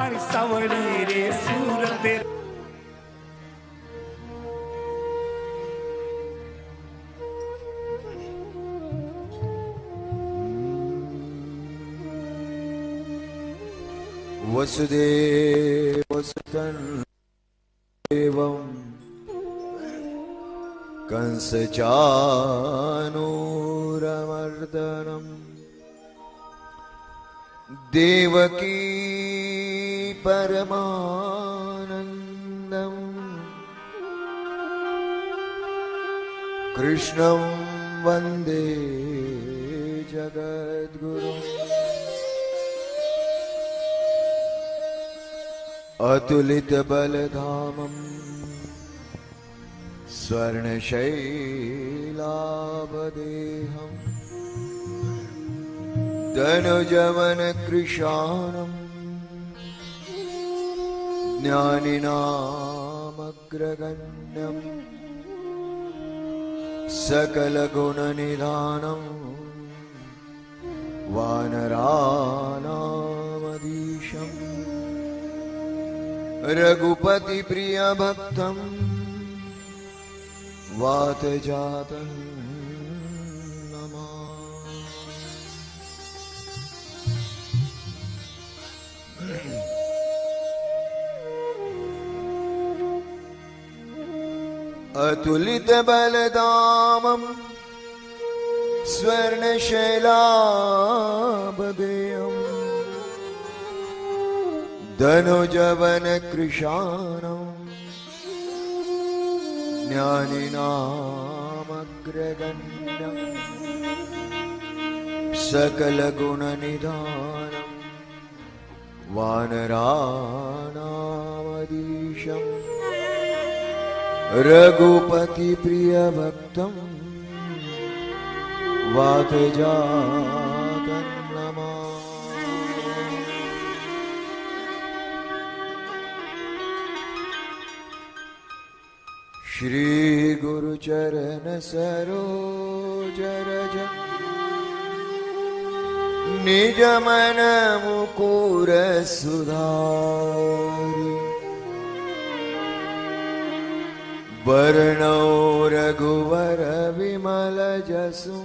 सावली रे सूरते वसुदेवसुतं देवं कंसचानूरमर्दनं देवकी परमानन्दं कृष्णं वन्दे जगद्गुरुम् अतुलितबलधामं स्वर्णशैलाभदेहं धनुजवनकृशानं ज्ञानिनामग्रगण्यं सकलगुणनिधानं वानराणामधीशम् रघुपति प्रिय भक्तं वातजातं नमामि। अतुलित बलधामं स्वर्णशैलाभदेयम् धनुजवनकृशानं ज्ञानिनामग्रगण्यं सकलगुणनिधानं वानराणामधीशं रघुपतिप्रियभक्तं वातजातं नमामि। श्री गुरुचरण सरोज रज निज मन मुकुर सुधारि वर्णो रघुवर विमल जसु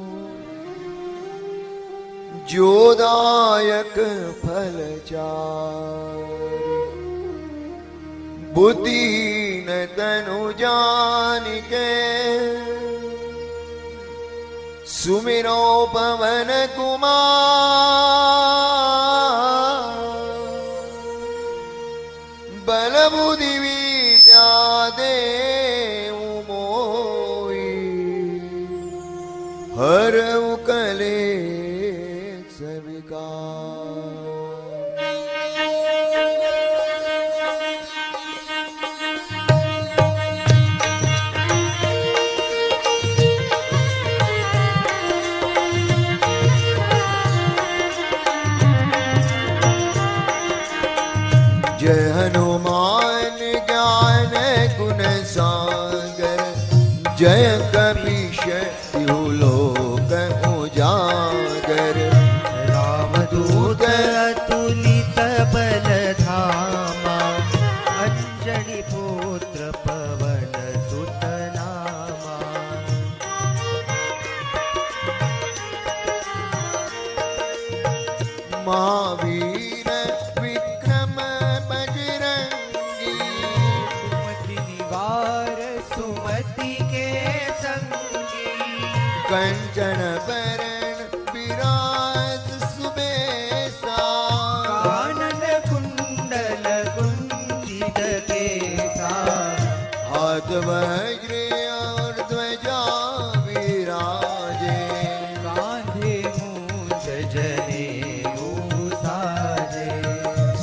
जोदायक फलचारि बुद्धिहीन तनु जानिके सुमिरो पवन कुमार बल बुद्धि विद्या देहु मोहि हरहु क्लेश विकार। जय हनुमान ज्ञान गुण सागर जय कपीश तिहु लोक उजागर रामदूत अतुलित बलधामा अंजनी पुत्र पवन सुत नामा महावीर कंचन बरन विराज सुबेसा कानन कुंडल कुंचित केसा हाथ वज्र और ध्वजा विराजे कांधे मूंज जनेऊ साजे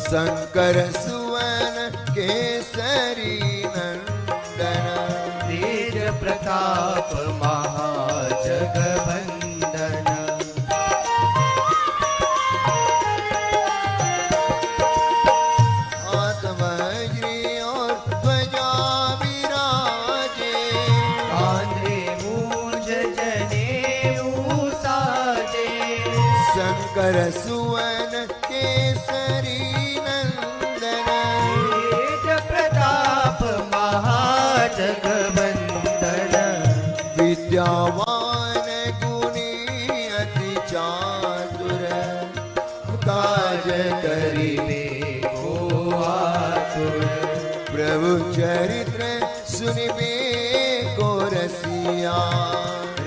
शंकर सुवन केसरी नंदन तेज प्रताप जगबंदन हाथ वज्र और ध्वजा विराजे कांधे मूंज जनेऊ साजे शंकर सुवन केसरी नंदन चरित्र सुनिबे को रसिया।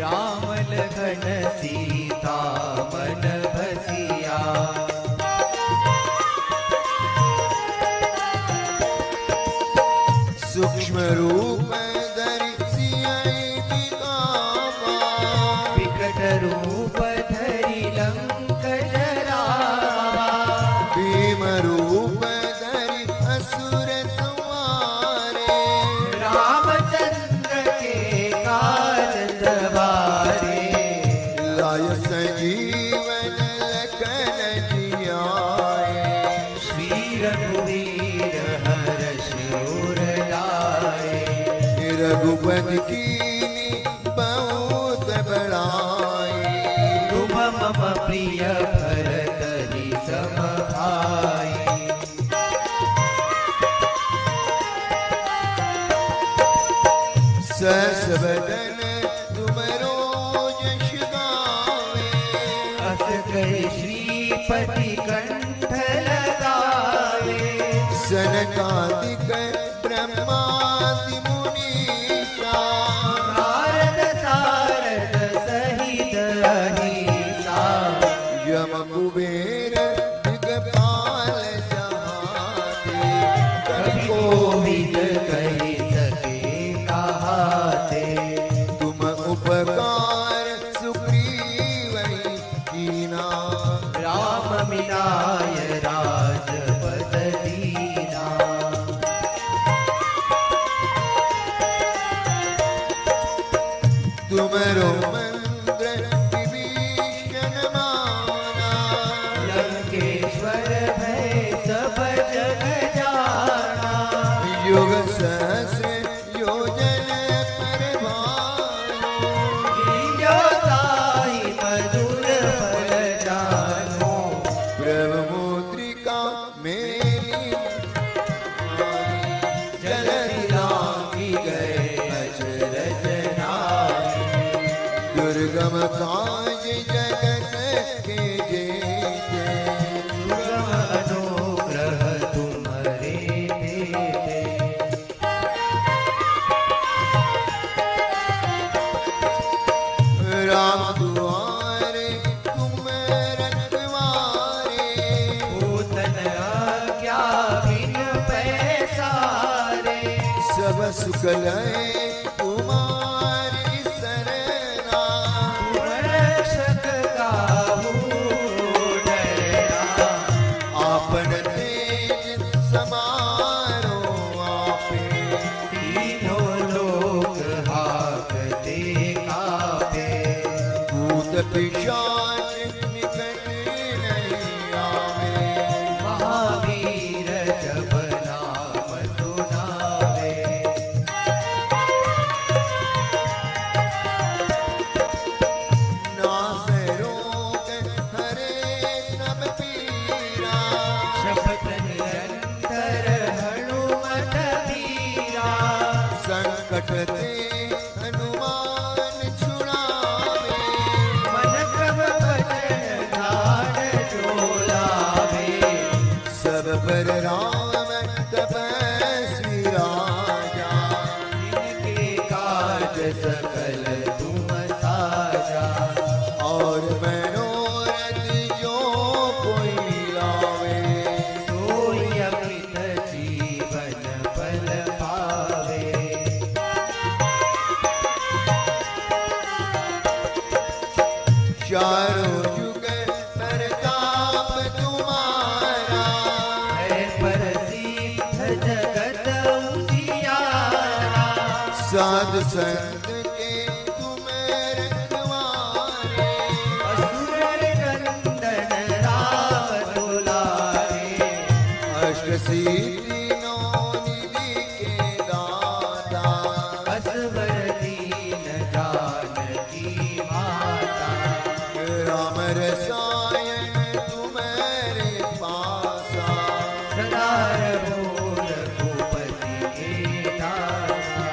राम लखन सीता मन बसिया। सूक्ष्म रूप धरि सियहि दिखावा। विकट रूप धरि लंक जरावा। भीम रूप धरि असुर संहारे। रामचंद्र के काज सवारे। लाय संजीवन लखन जियाए। श्री रघुवीर हर्ष उर लाए। रघुपति कीनी बहुत बड़ाई। तुम मम प्रिय भरतरि सम भाई। सहस बदन तुमरो यश गावे। अस कहि श्रीपति कंठ लगावे। सनकादिक ब्रह्मादि मुनीसा। नारद सारद सहित अहिसा। यम कुबेर दिगपाल जहाते। कवि कोविद कहि सके कहाते। तुम उपकार सुग्रीवहि कीना। राम मिलाय राजपद दीना। तुमरो मंत्र विभीषण माना। लंकेश्वर भय सब जग जाना। युग सहस्र योजन पर भानु। लील्यो ताहि मधुर फल जानो। प्रभु मुद्रिका मेरी जलधि लांघि गए अचरज नाहि। दुर्गम काज जगत के जेते। सुगम अनुग्रह तुम्हरे तेते। राम दुआरे तुम रखवारे। पूतन आज्ञा बिन पैसारे। सब सुख लय तुम्हारी सरना। तुम रक्षक काहू डरना। आपन तेज समारो आपे। तीनों लोक हाकते कापे। भूत पिशाच निकट नहीं आवे। महावीर जब नाम सुनावे। नास रोग हरे सब पीरा। शपथ निरंतर हनुमत बीरा। संकट ते हनुमान छुड़ावे। मन क्रम वचन ध्यान जो लावे। सब पर राम तपस्वी राजा। जिनके काज सकल तुम साजा। और मनोरथ जो कोई लावे। सोई अमृत जीवन फल पावे। चारों युग प्रताप तुम्हारा। है प्रसिद्ध जगत उजियारा। साधु संत के तुम रखवारे। असुर नंदन राम दुलारे। अष्ट सिद्धि नौ निधि के दाता। असवर दीन जानकी माता। राम रसायन तुम्हारे पासा। सदा रहो रघुपति के दासा।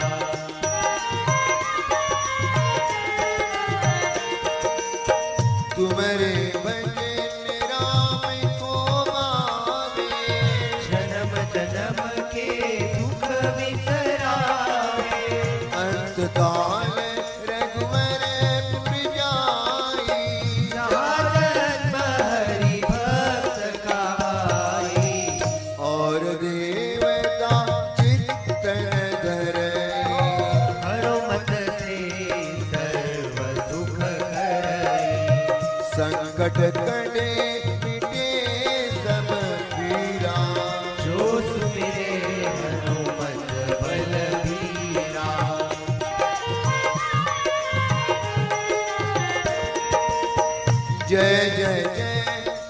तुम्हारे भजन राम को पावे। जन्म जन्म के दुख विसरावे। और देवता चित्तन धरे हरो मत से सर्व सुख करई संकट कटे मिटे सब पीरा जो सुमिरे हनुमत बलबीरा जय जय जय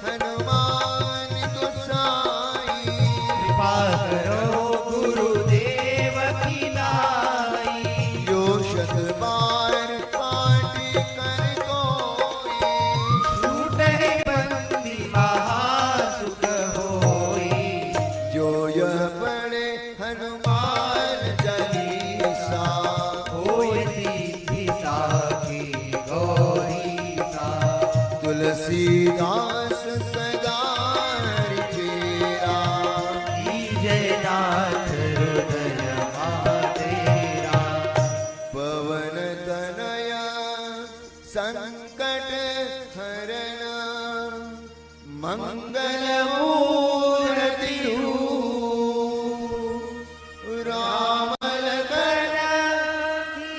हनुमान गोसाई कृपा करो गुरुदेव की नाई जो शत बार पाठ कर कोई छूटे बंदी महासुख होई जो यह पढ़े हनुमान चालीसा होय सिद्धि साखी गौरी सा तुलसीदास सदा चेरा जयनाथ हृदय तेरा पवन तनया संकट हरण मंगल मूर्ति राम लखन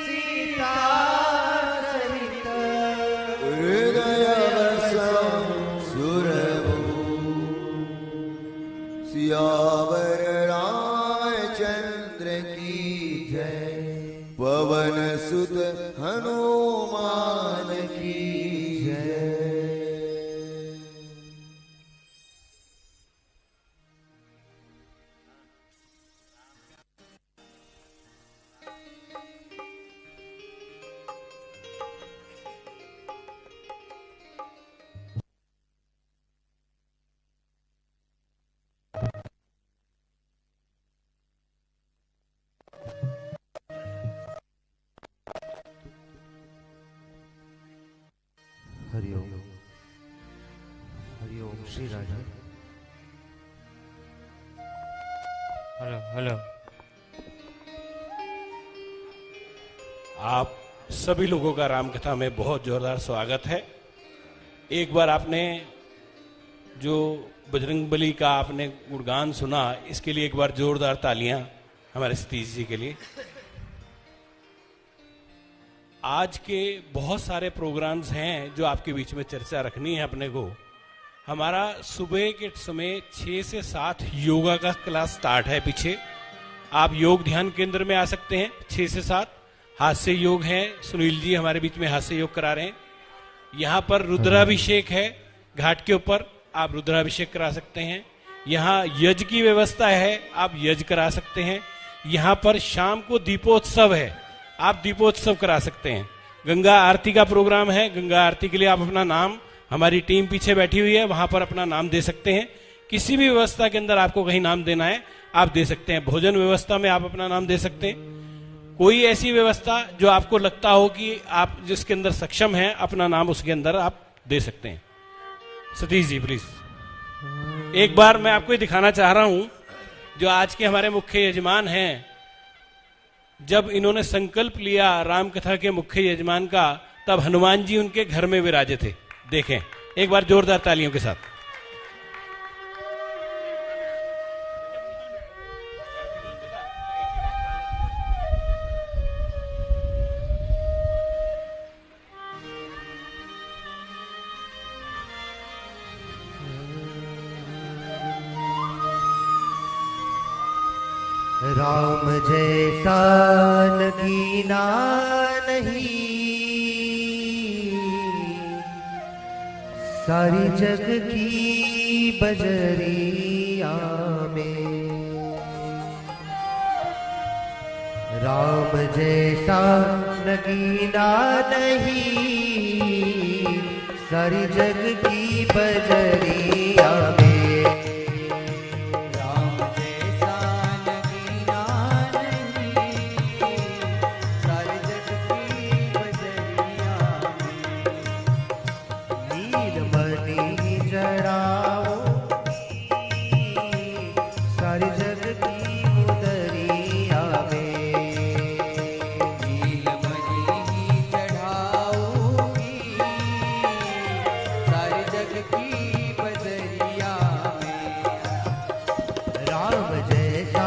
सीता सहित हृदय बसं सुरभु सियावर रामचंद्र की जय पवन सुत हनुमान की जय। Hariom Hariom Shri Radhe hello hello. आप सभी लोगों का रामकथा में बहुत जोरदार स्वागत है। एक बार आपने जो बजरंगबली का आपने गुणगान सुना, इसके लिए एक बार जोरदार तालियां हमारे सतीश जी के लिए। आज के बहुत सारे प्रोग्राम्स हैं जो आपके बीच में चर्चा रखनी है अपने को। हमारा सुबह के समय 6 से 7 योगा का क्लास स्टार्ट है पीछे। आप योग ध्यान केंद्र में आ सकते हैं 6 से 7। हास्य योग है, सुनील जी हमारे बीच में हास्य योग करा रहे हैं। यहाँ पर रुद्राभिषेक है घाट के ऊपर, आप रुद्राभिषेक करा सकते हैं। यहाँ यज्ञ की व्यवस्था है, आप यज्ञ करा सकते हैं। यहाँ पर शाम को दीपोत्सव है, आप दीपोत्सव करा सकते हैं। गंगा आरती का प्रोग्राम है, गंगा आरती के लिए आप अपना नाम, हमारी टीम पीछे बैठी हुई है, वहां पर अपना नाम दे सकते हैं। किसी भी व्यवस्था के अंदर आपको कहीं नाम देना है आप दे सकते हैं। भोजन व्यवस्था में आप अपना नाम दे सकते हैं। कोई ऐसी व्यवस्था जो आपको लगता हो कि आप जिसके अंदर सक्षम हैं, अपना नाम उसके अंदर आप दे सकते हैं। सतीश जी प्लीज। एक बार मैं आपको दिखाना चाह रहा हूं, जो आज के हमारे मुख्य यजमान हैं, जब इन्होंने संकल्प लिया राम कथा के मुख्य यजमान का, तब हनुमान जी उनके घर में विराजे थे। देखें एक बार जोरदार तालियों के साथ। राम जैसा नगीना नहीं, सारी जग की बजरिया में। राम जैसा नगीना नहीं, सारी जग की बजरिया में। राम जैसा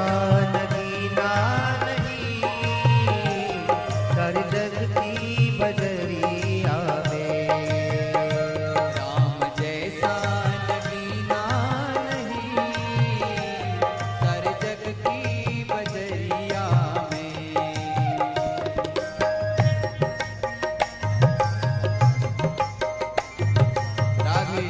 नगीना नहीं सर जग की बजरिया में। राम जैसा नगीना नहीं सर जग की बजरिया में। राधे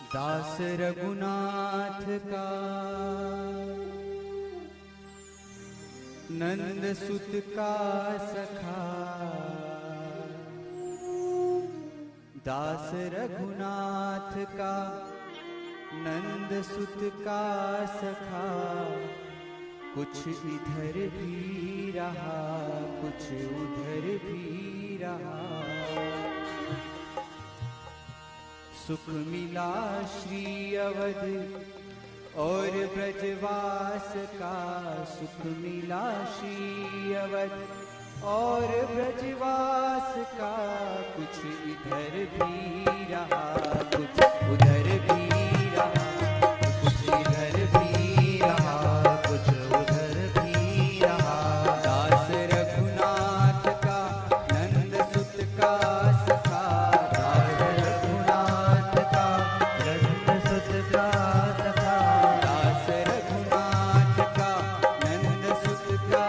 दास रघुनाथ का नंद सुत का सखा, दास रघुनाथ का नंद सुत का सखा, कुछ इधर भी रहा कुछ उधर भी रहा। सुख मिला श्री अवध और ब्रजवास का, सुख मिला श्री अवध और ब्रजवास का, कुछ इधर भी रहा कुछ उधर भी रहा, कुछ इधर भी रहा कुछ उधर भी रहा। दास रघुनाथ का नंद सुत का सखा, दास रघुनाथ का नंद सुत का सखा, दास रघुनाथ का नंद सुत का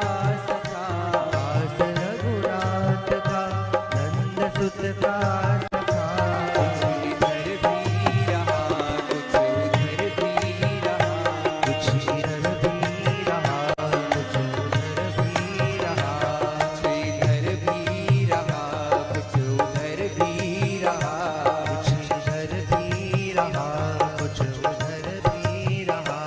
सखा, दास रघुनाथ का नंद सुत का सखा, कुछ इधर भी रहा कुछ उधर भी रहा, कुछ इधर भी रहा कुछ उधर भी रहा, कुछ इधर भी रहा कुछ उधर भी रहा। कुछ इधर भी रहा कुछ उधर भी रहा।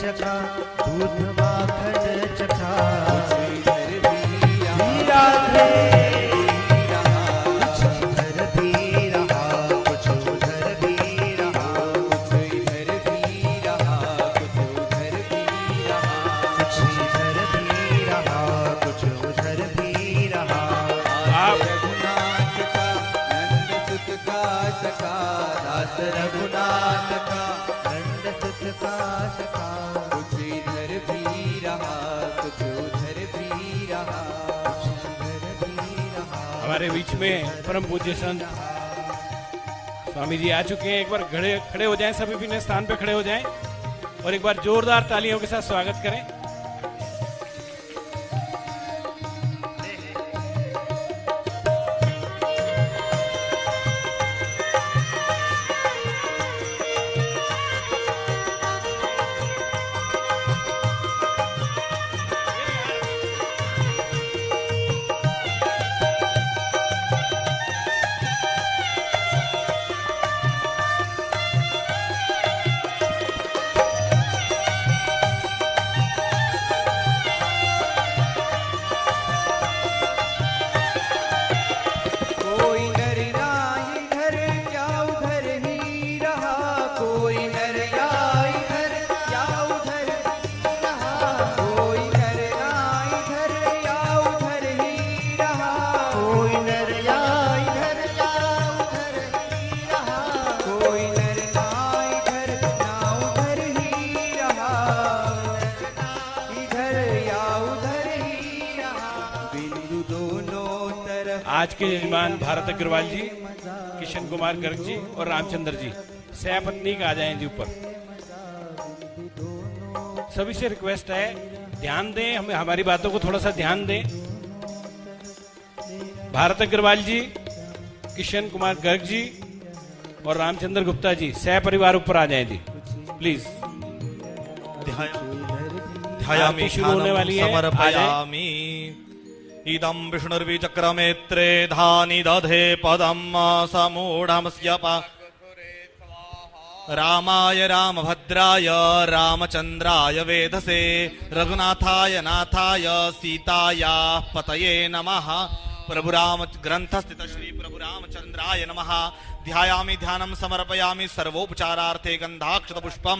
चखा दूध माखन चखा इधर भी रहा राधे रहा कुछ इधर भी रहा कुछ उधर भी रहा कुछ इधर भी रहा कुछ उधर भी रहा कुछ इधर भी रहा कुछ उधर भी रहा आज रघुनाथ का नंद सुत का सखा दास रघुनाथ का नंद सुत का सखा कुछ इधर भी रहा कुछ उधर भी रहा इधर भी रहा हमारे बीच में परम पूज्य संत स्वामी जी आ चुके हैं। एक बार खड़े हो जाएं, सभी अपने स्थान पे खड़े हो जाएं और एक बार जोरदार तालियों के साथ स्वागत करें। कोई नर नाई घर या उधर ही रहा कोई नर नाई घर या उधर ही रहा कोई नर नाई घर या उधर ही रहा कोई नर या इधर या उधर ही रहा कोई नर नाई घर या उधर ही रहा इधर या उधर ही रहा बिंदु दोनों तरफ आज के यजमान भारत अग्रवाल जी, किशन कुमार गर्ग जी और रामचंद्र जी सहपत्नी का आ जाएं जी ऊपर। सभी से रिक्वेस्ट है, ध्यान दें, हमें हमारी बातों को थोड़ा सा ध्यान दें। भारत अग्रवाल जी, किशन कुमार गर्ग जी और रामचंद्र गुप्ता जी सह परिवार ऊपर आ जाएं जी प्लीज। ध्यायामि आरती शुरू होने वाली है, समर्पयामि इदं विष्णुर्विचक्रमेत्रे धानि दधे पदं समूढमस्य रामाय रामभद्राय रामचन्द्राय वेधसे रघुनाथाय नाथाय सीतायाः पतये नमः। प्रभुराम ग्रंथस्थित श्री प्रभुरामचंद्राय नमः। ध्यायामि ध्यानं समर्पयामि सर्वोपचारार्थे गंधाक्षत पुष्पं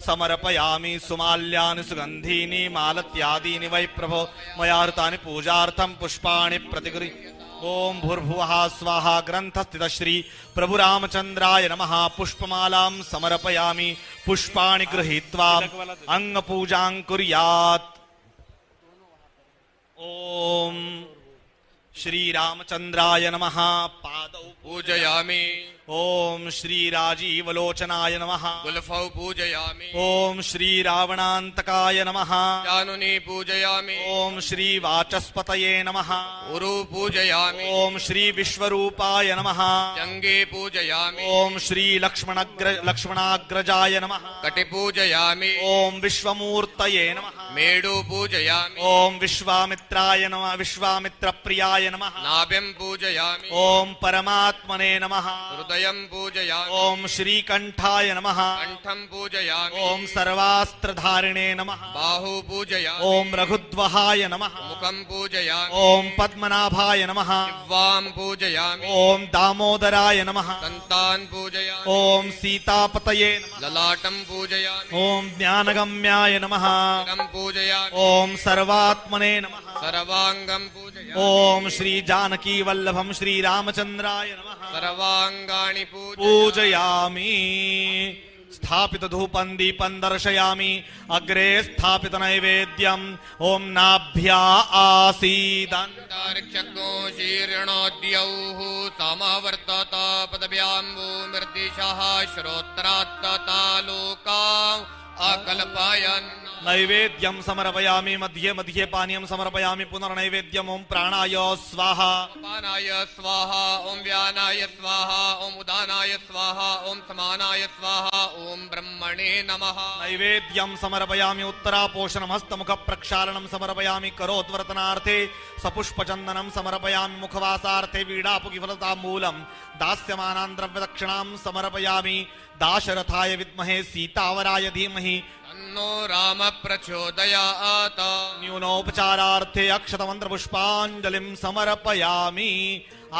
समर्पयामि सुमाल्यानि सुगंधीनि मालत्यादीनि वै प्रभो मया हृतानि पूजार्थं पुष्पाणि प्रतिगृह्य ओम भूर्भुवः स्वाहा ग्रंथस्थित श्री प्रभुरामचंद्राय नमः। पुष्पमालां समर्पयामि पुष्पाणि गृहीत्वा अंगपूजां कुर्यात्। ओम श्री रामचंद्राय नमः। पादौ पूजयामि ओम श्री राजीवलोचनाय नमः। गुल्फौ पूजयामि ओम श्री रावणान्तकाय नमः। जानुनी पूजयामि ओम श्री वाचस्पतये नमः। उरु पूजयामि ओम श्री विश्वरूपाय नमः। जंगे पूजयामि ओम श्री लक्ष्मणाग्रजाय नमः। कटि पूजयामि ओम विश्वमूर्तये नमः। मेडु पूजयामि ओम विश्वामित्राय नमः। विश्वामित्रप्रियाय नमः। नाभिं पूजयामि ओम परमात्मने नमः। हृदयं पूजयामि ओम श्रीकंठाय नमः। कंठं पूजयामि ओम सर्वास्त्रधारिणे नमः। बाहु पूजयामि ओम रघुद्वहाय नमः। मुखं पूजयामि ओम पद्मनाभाय नमः। वां पूजयामि ओम दामोदराय नमः। दन्तान् पूजयामि ओम सीतापतये नमः। ललाटं पूजयामि ओम ज्ञानगम्याय नमः। शिरं पूजयामि ओम सर्वात्मने नमः। सर्वाङ्गं पूजयामि ओम श्री जानकी वल्लभम श्री रामचंद्राय नमः। सर्वाङ्गानि पूजयामि। स्थापित धूपं दीपं दर्शयामि। अग्रे स्थापित नैवेद्यम् ओम नाभ्या आसीदन् ऋक्षको शीर्णोद्यौः समावर्तत पदभ्याम्बो मृदिशः श्रोत्रात्ततालोका अकल्पयन् नैवेद्यं समर्पयामि। मध्ये मध्ये पानीयं समर्पयामि। पुनर्नैवेद्यम् ओम प्राणाय स्वाहा। पानाय स्वाहा ओम व्यानाय स्वाहा ओम उदानाय स्वाहा ओम समानाय स्वाहा ओम ब्रह्मणे नमः। नैवेद्यं समर्पयामि। उत्तरापोषणं हस्तमुख प्रक्षालनं समर्पयामि। करोद्वर्तनार्थे सपुष्पचन्दनं समर्पयामि। मुखवासार्थे वीणापुगिफलताम्बूलं दास्यमानान् द्रव्यदक्षिणां समर्पयामि। दाशरथाय विद्महे सीतावराय धीमहि तन्नो राम प्रचोदयात्। न्यूनोपचारार्थे अक्षतमन्त्र पुष्पाञ्जलिं समर्पयामि।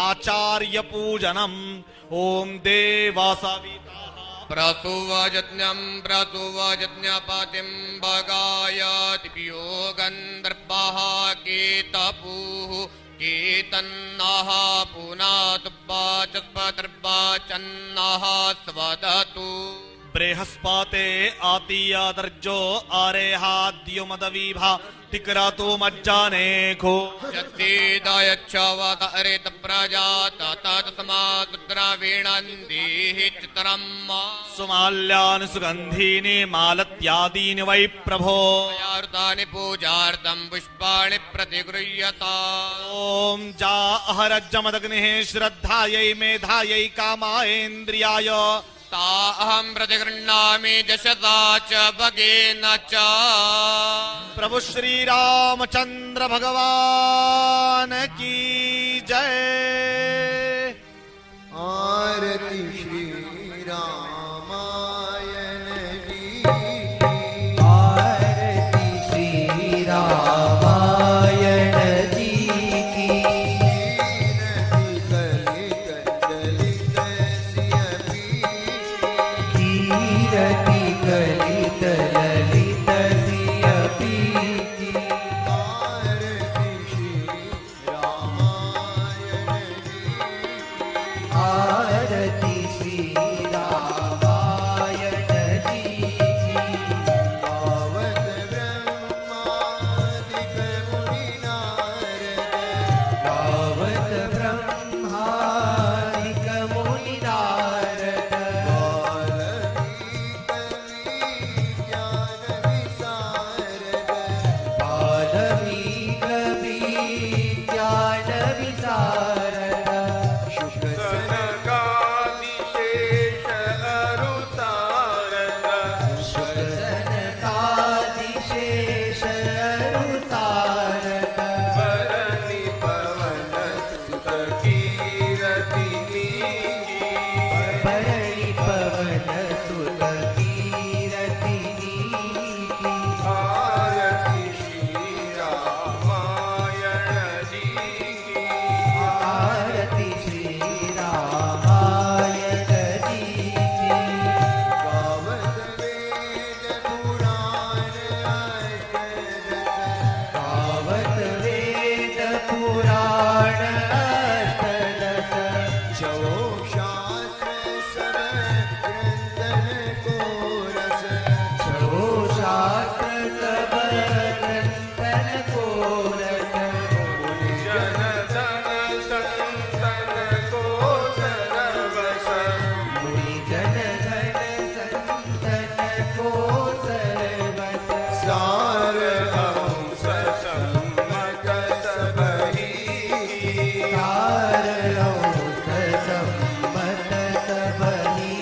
आचार्य पूजनम्। ओम देवासविता प्रसुवजज्ञं प्रसुवजज्ञपतिं भगायतिप्यो गन्धर्वः केतपुः केतन्नः पुनातुब्बाचस्पतिर्वाचन्नः स्वदतु। बृहस्पते आतीयादर्जो आरेहाद्युमदवीभा तिक्रतु मज्जानेखो यद्दीदायच्छवतरित प्रजात तत्समाद्रावीणन्दीः चित्रम् सुमाल्यानि सुगन्धीनि मालत्यादीनि वै प्रभो यार्तानि पूजार्थं पुष्पाणि प्रतिगृह्यता। ओम जाहरज्जमदग्निः श्रद्धायै मेधायै कामायेन्द्रियाय ताहं प्रतिगृह्णामि जशसा च भगेन च। प्रभु श्री रामचंद्र भगवान की जय। आरती श्री रामायण की। आरती श्री रामायण जी की। कीरति कलित ललित सिय पीकी। आरती श्री रामायण जी। आरती श्री रामायण जी की। गावत ब्रह्मादिक मुनि नारद। गावत ब्रह्मादिक मुनि नारद। बालवीक ज्ञान विशारद। शुकसनकादिशेष अरुतारद। सनकादिशेष अरुतारद। भरनि पवन सुत कीरति नीकी। भरणि पवन सुत कीरति नीकी। आरती श्री रामायण जी की। आरती श्री रामायण जी की। गावत वेद पुराण अष्टदश। गावत वेद पुराण अष्टदश। जो शास्त्र सब ग्रंथन को रस। छो शास्त्र सब ग्रंथन को रस। जन धन संतन को सरवस। मुनि जन धन संतन को सर्वस। सार अंश सम्मत सबही। सार अंश सम्मत सबही।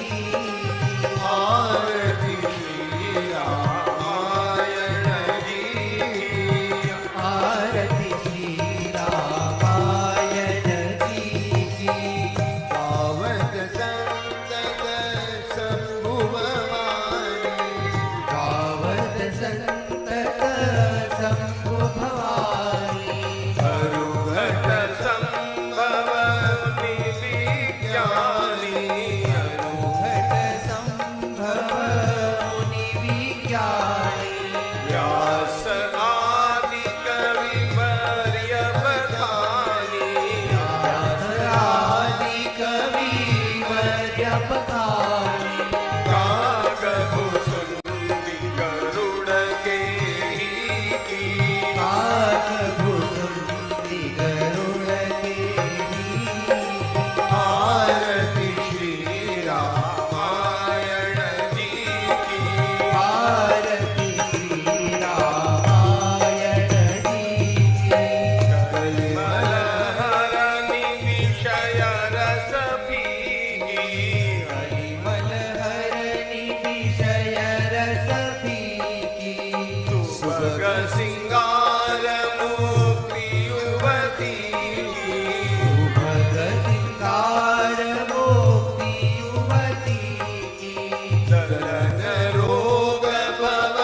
आरती श्री रामायण जी की। आरती श्री रामायण जी की। गावत संतत शंभुभवानी। गावत संतत शंभु भवानी। अरुघट संभव विज्ञानी। घट संभव मुनि विज्ञानी। व्यास आदि कवि वर्यवधानी। व्यास आदि कवि वर्यवधानी। काकभुसुंडी गरुड़ केही। काकभुसुंडी गरुड़ केही। आरती श्री रामायण जी की। आरती श्री रामायण जी की। कलिमल हरनि विषय रस पीही। कलिमल हरनि विषय रस पीकी। सुभग सिंगार मुक्ति युवती। सुभग सिंगार मुक्ति युवती की। दलन रोग भव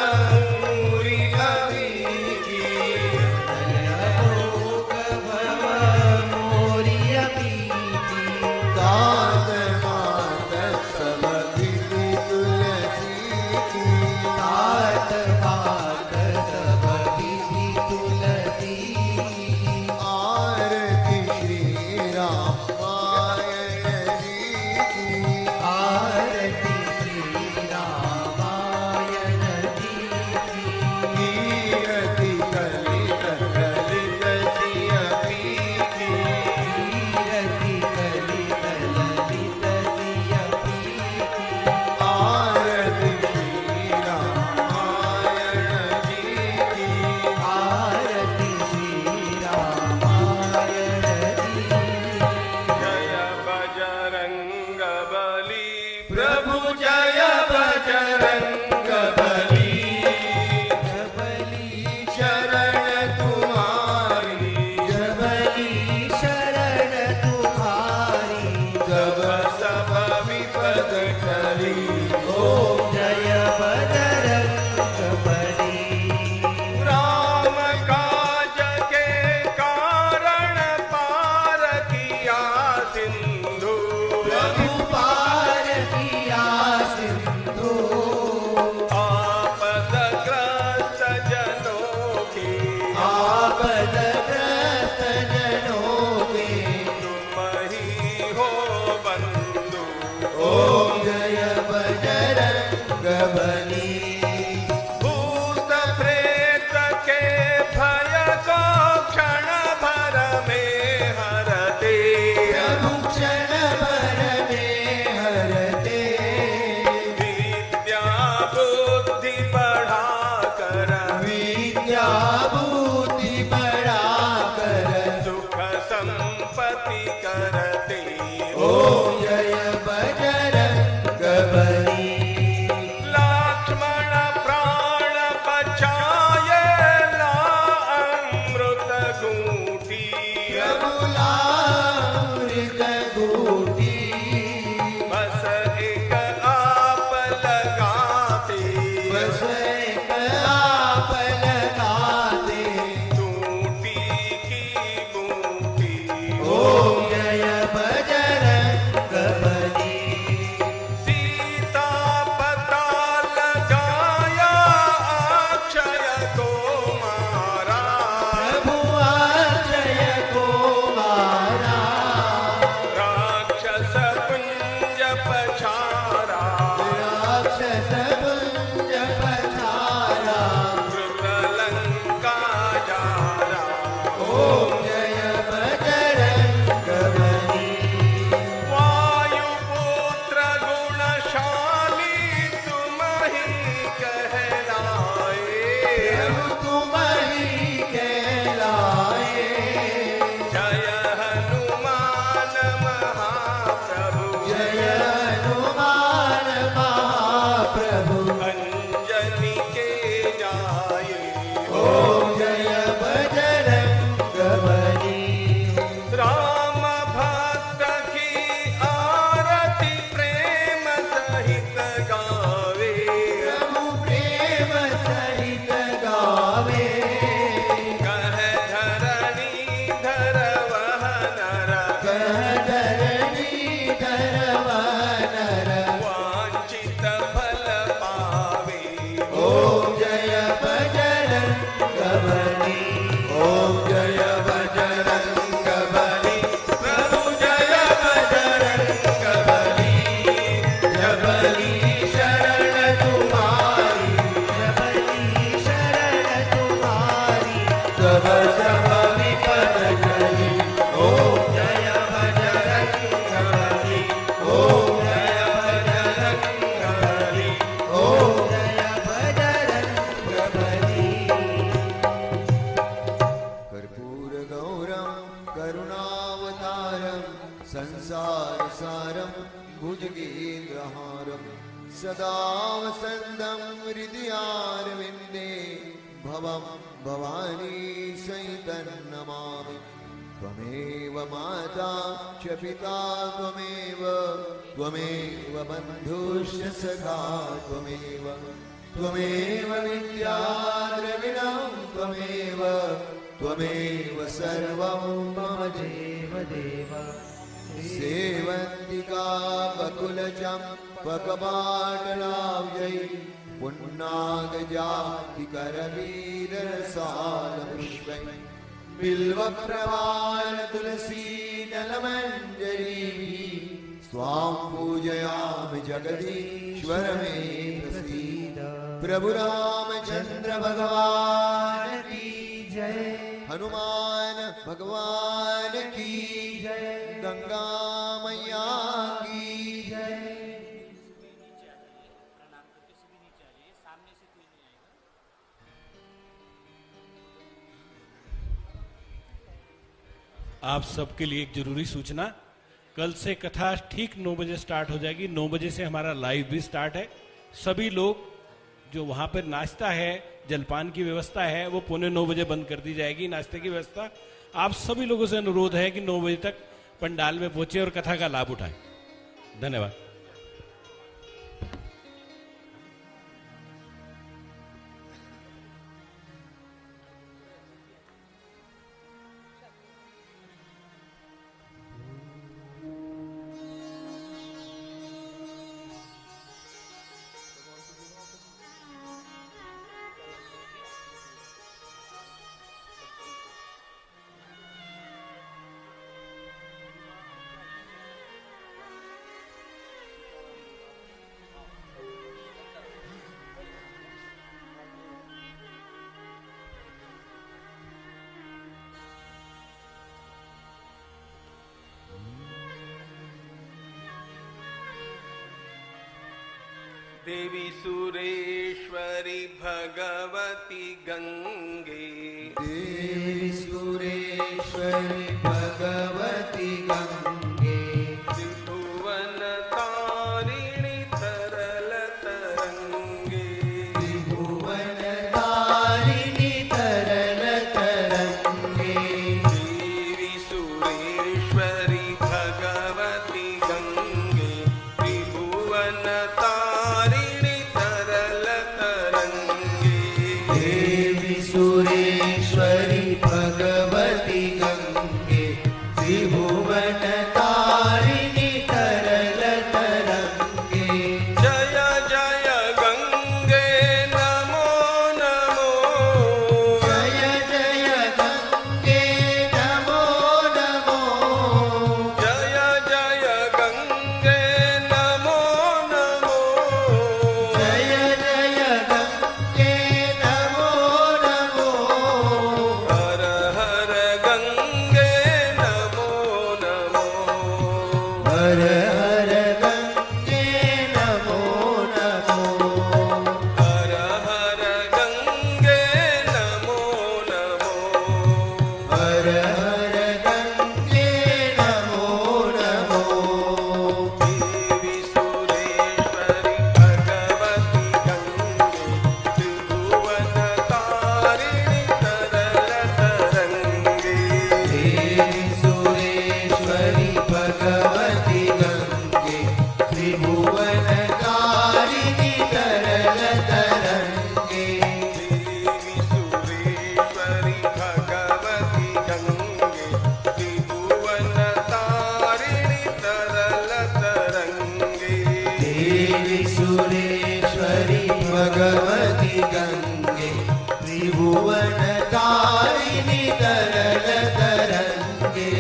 गाये ओम जय बजरंग बली। राम भक्त की आरती प्रेम सहित गावे प्रभु प्रेम सहित गावे। कह धरणी धर वह नर कह धरणी धर वानर। वांछित फल पावे ओम जय बजरंग बली। ओम जय बजरंग बली। प्रभु जय बजरंग बली। बली शरण तुम्हारी बली शरण तुम्हारी। तब सब विपद टली ओम जय बजरंग बली। ओम जय बजरंग बली ओम जय बजरंग बली। कर्पूर गौरम करुणावतारम संसार सारम भुजगेन्द्रहारम सदा वसंतम हृदयारविंदे भवम भवानी सहितं नमामि। त्वमेव माता च पिता त्वमेव त्वमेव बन्धुश्च सखा त्वमेव त्वमेव विद्या द्रविणं त्वमेव त्वमेव सर्वं मम देव देव। सेवन्तिका बकुलचम्पकपाटलाव्यै पुन्नागजातिकरवीररसालपुष्पै बिल्वप्रवाल तुलसी दलमञ्जरीभिः स्वां पूजयामि जगदीश्वर मे प्रसीद। प्रभु रामचंद्र भगवान की जय। हनुमान भगवान की जय। गंगा मैया की जय। आप सबके लिए एक जरूरी सूचना, कल से कथा ठीक 9 बजे स्टार्ट हो जाएगी। 9 बजे से हमारा लाइव भी स्टार्ट है। सभी लोग जो वहां पर नाश्ता है, जलपान की व्यवस्था है, वो 9:15 बजे बंद कर दी जाएगी। नाश्ते की व्यवस्था आप सभी लोगों से अनुरोध है कि 9 बजे तक पंडाल में पहुंचे और कथा का लाभ उठाएं। धन्यवाद। देवी सुरेश्वरी भगवती गंगे देवी सुरेश्वरी भगवती गंगे। त्रिभुवन तारिणी तरल तरंगे त्रिभुवन तारिणी तरल तरंगे। देवी सुरेश्वरी भगवती गंगे त्रिभुवन तारिणी तरल तरंगे। देवी सुरेश्वरी भगवती गंगे। त्रिभुवन तारिणी तरल तरंगे। जय जय गंगे नमो नमो जय जय गंगे नमो नमो। जय जय गंगे नमो नमो जय जय गंगे नमो नमो। त्रिभुवन तारिणी तरल तरंगे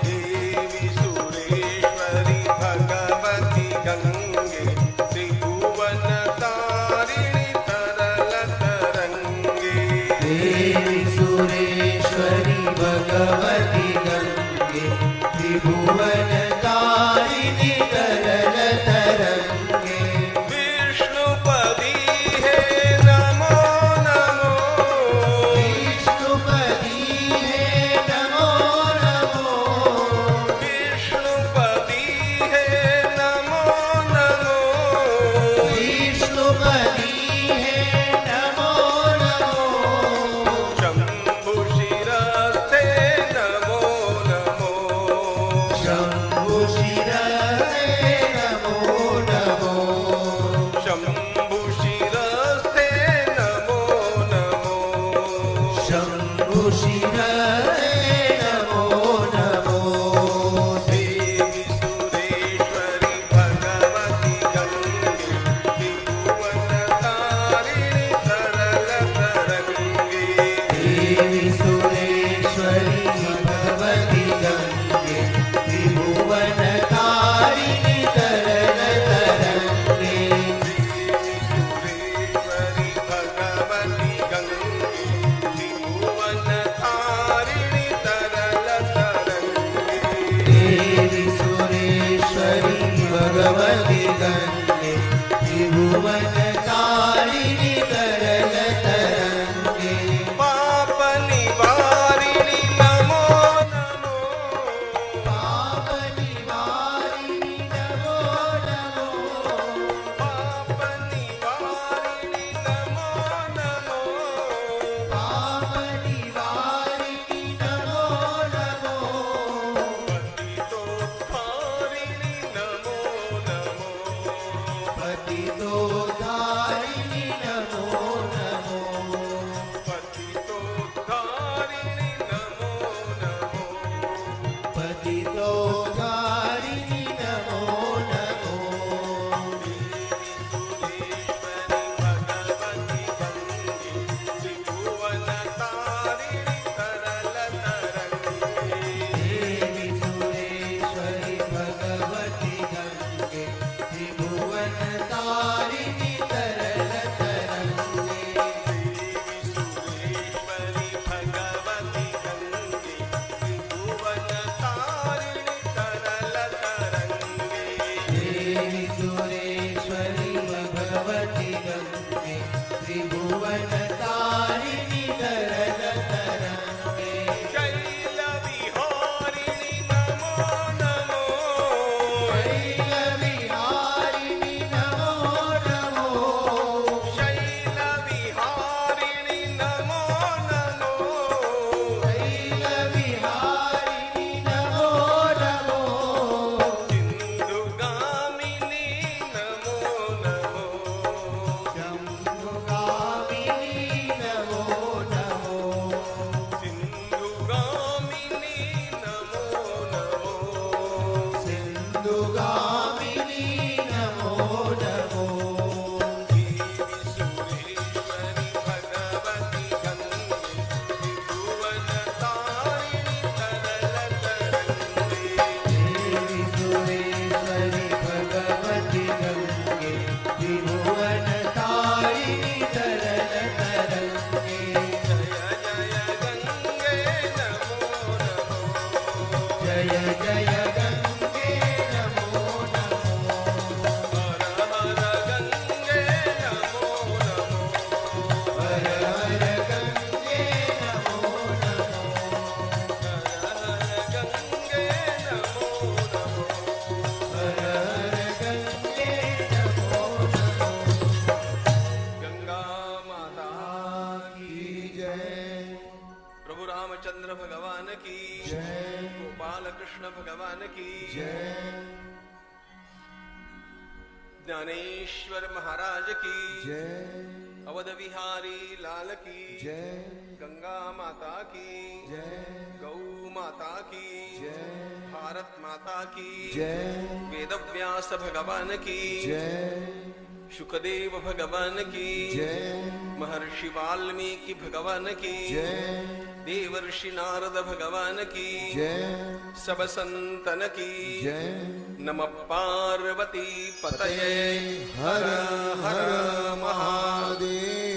देवी सुरेश्वरी भगवती गंगे त्रिभुवन तारिणी तरल तरंगे देवी सुरेश्वरी भगवती गंगे त्रिभुवन तारिणी तरल तरंगे विष्णुपदी है नमो नमो विष्णुपदी है नमो नमो विष्णुपदी है नमो नमो विष्णुपदी है नमो नमो शंभु शिरस्ते नमो नमो शंभु शिरस्ते नमो नमो शंभु शिरस्ते नमो नमो शंभु शिरस्ते नमो नमो देवी सुरेश्वरी भगवती गंगे त्रिभुवन तारिणी तरल तरंगे देवी सुरेश्वरी भगवती गंगे त्रिभुवन तारिणी तरल तरंगे सुरेश्वरी भगवती गंगे त्रिभुवन तारिणी तरल तरंगे देवी सुरेश्वरी भगवती गंगे त्रिभुवन तारिणी तरल तरंगे पाप निवारिणी नमो नमो पाप निवारिणी नमो नमो पाप निवारिणी नमो नमो पाप निवारिणी नमो नमो पतितोद्धारिणी नमो नमो पतितोद्धारिणी नमो नमो पतितोद्धारिणी नमो नमो पतितोद्धारिणी नमो नमो सुरेश्वरी भगवती गंगे त्रिभुवन तारिणी तरल तरंगे देवी सुरेश्वरी भगवती गंगे त्रिभुवन तारिणी तरल तरंगे सुरेश्वरी भगवती गंगे त्रिभुवन तारिणी तरल तरंगे देवी सुरेश्वरी भगवती गंगे त्रिभुवन तारिणी तरल तरंगे शैल विहारिणी नमो नमो शैल विहारिणी नमो नमो शैल विहारिणी नमो नमो शैल विहारिणी नमो नमो सिन्धुगामिनी नमो नमो शम्भुगामिनी नमो नमो सिन्धुगामिनी नमो नमो सिन्धुगामिनी नमो नमो देवी सुरेश्वरी भगवती गंगे त्रिभुवन तारिणी तरल तरंगे देवी सुरेश्वरी भगवती गंगे त्रिभुवन तारिणी तरल तरंगे जय जय गंगे नमो नमो जय जय गंगे नमो नमो हर हर गंगे नमो नमो हर हर गंगे नमो नमो हर हर गंगे नमो नमो हर हर गंगे नमो नमो गंगा माता की जय प्रभु रामचंद्र भगवान की जय गोपाल कृष्ण भगवान की जय ज्ञानेश्वर महाराज की जय अवध विहारी लाल की जय गंगा माता की जय गौ माता की जय भारत माता की जय वेद व्यास भगवान की जय शुकदेव भगवान की जय, महर्षि वाल्मीकि भगवान की जय, देवर्षि नारद भगवान की जय, सब संतन की जय। नमः पार्वती पतये हर हर महादेव।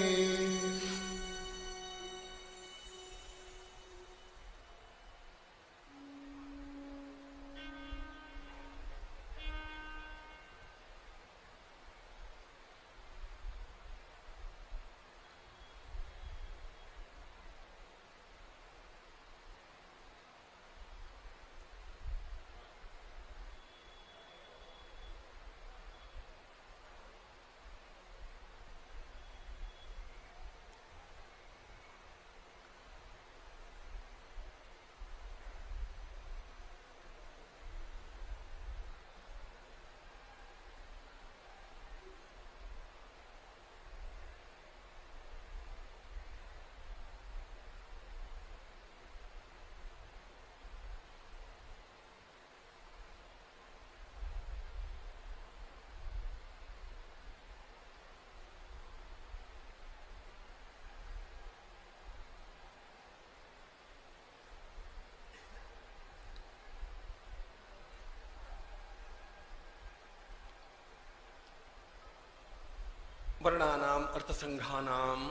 वर्णानाम अर्थसंघानाम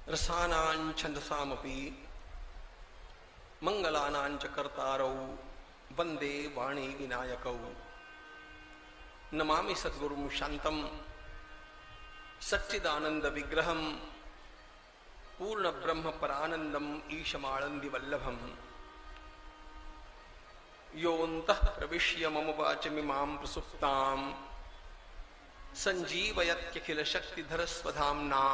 रसानां छंदसामपि मंगलानां च कर्तारौ वंदे वाणी विनायकौ। नमामि सद्गुरुं शांतं सच्चिदानंद विग्रहं पूर्ण ब्रह्म परानंदम ईशमानंदी वल्लभम। योऽन्तः प्रविश्य मम वाचमिमां प्रसुप्तां संजीवयत्यखिल शक्तिधर स्वधाम्ना।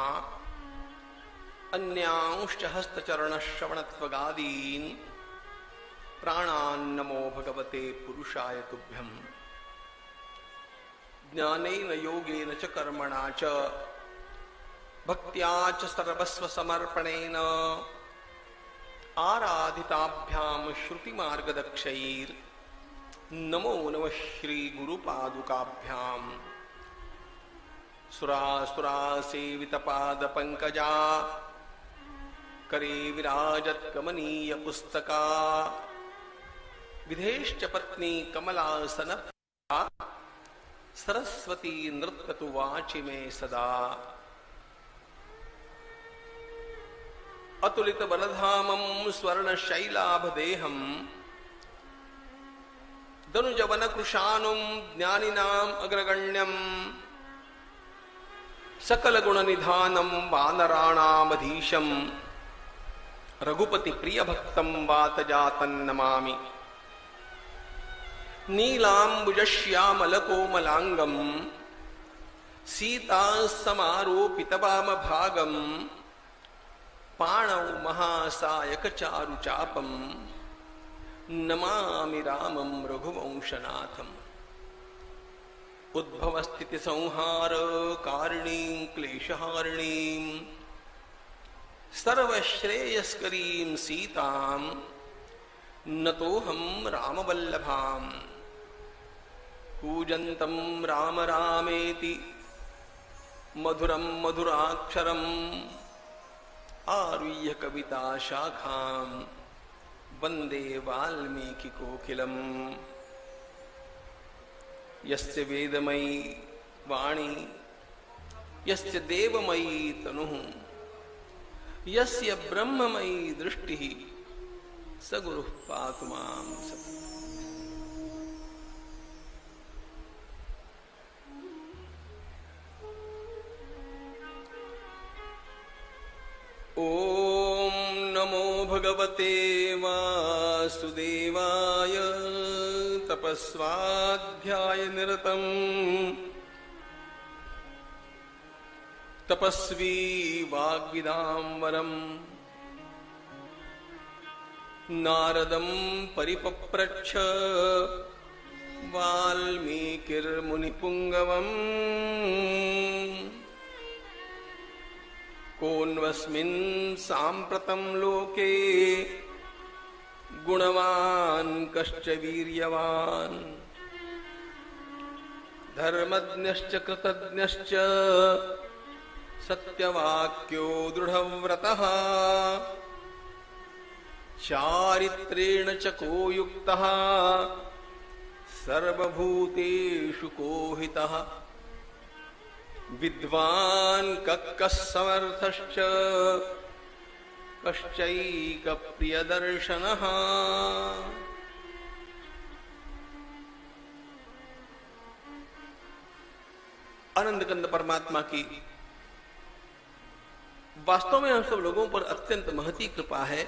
अन्यांश्च हस्तचरणश्रवणत्वगादीन् प्राणान्नमो भगवते पुरुषाय तुभ्यम्। ज्ञानेन योगेन च कर्मणा च भक्त्या च सर्वस्व समर्पणेन आराधिताभ्यां श्रुतिमार्गदक्षैर् नमो नमः श्री गुरुपादुकाभ्याम्। सुरासुरा सेवित पाद पंकजा करे विराजत कमनीय पुस्तका। विधेश्च पत्नी कमलासन सरस्वती नृत्यतु वाचि मे सदा। अतुलित बलधामं स्वर्ण शैलाभदेहं दनुजवन कृशानुं ज्ञानिनां अग्रगण्यं। सकल गुण निधानम वानराणामधीशम रघुपति प्रिय भक्तम वात जातं नमामि। नीलांबुजश्यामल कोमलांगम सीता समारोपित वाम भागम। पाणौ महासायक चारु चापम नमामि रामं रघुवंशनाथम। उद्भव स्थिति संहार कारिणीं क्लेशहारिणीं सर्वश्रेयस्करीं सीतां नतोऽहं रामवल्लभाम्। कूजन्तं राम रामेति मधुरं मधुराक्षरम् आरुह्य कविता शाखां वन्दे वाल्मीकि कोकिलम्। यस्य वेदमयी वाणी यस्य देवमयी तनुः यस्य ब्रह्ममयी दृष्टिः स गुरुः पातु मां सदा। ॐ नमो भगवते वासुदेवाय तपस्वाध्याय निरतम् तपस्वी वाग्विदाम्बरम् नारदं परिपप्रच्छ वाल्मीकिर्मुनिपुङ्गवम्। कोऽन्वस्मिन् साम्प्रतं लोके गुणवान् कश्च वीर्यवान्। धर्मज्ञश्च कृतज्ञश्च सत्यवाक्यो दृढव्रतः चारित्रेण च को युक्तः सर्वभूतेषु कोहितः विद्वान् कः समर्थश्च कश्चैकप्रियदर्शनः। आनंद कंद परमात्मा की वास्तव में हम सब लोगों पर अत्यंत महती कृपा है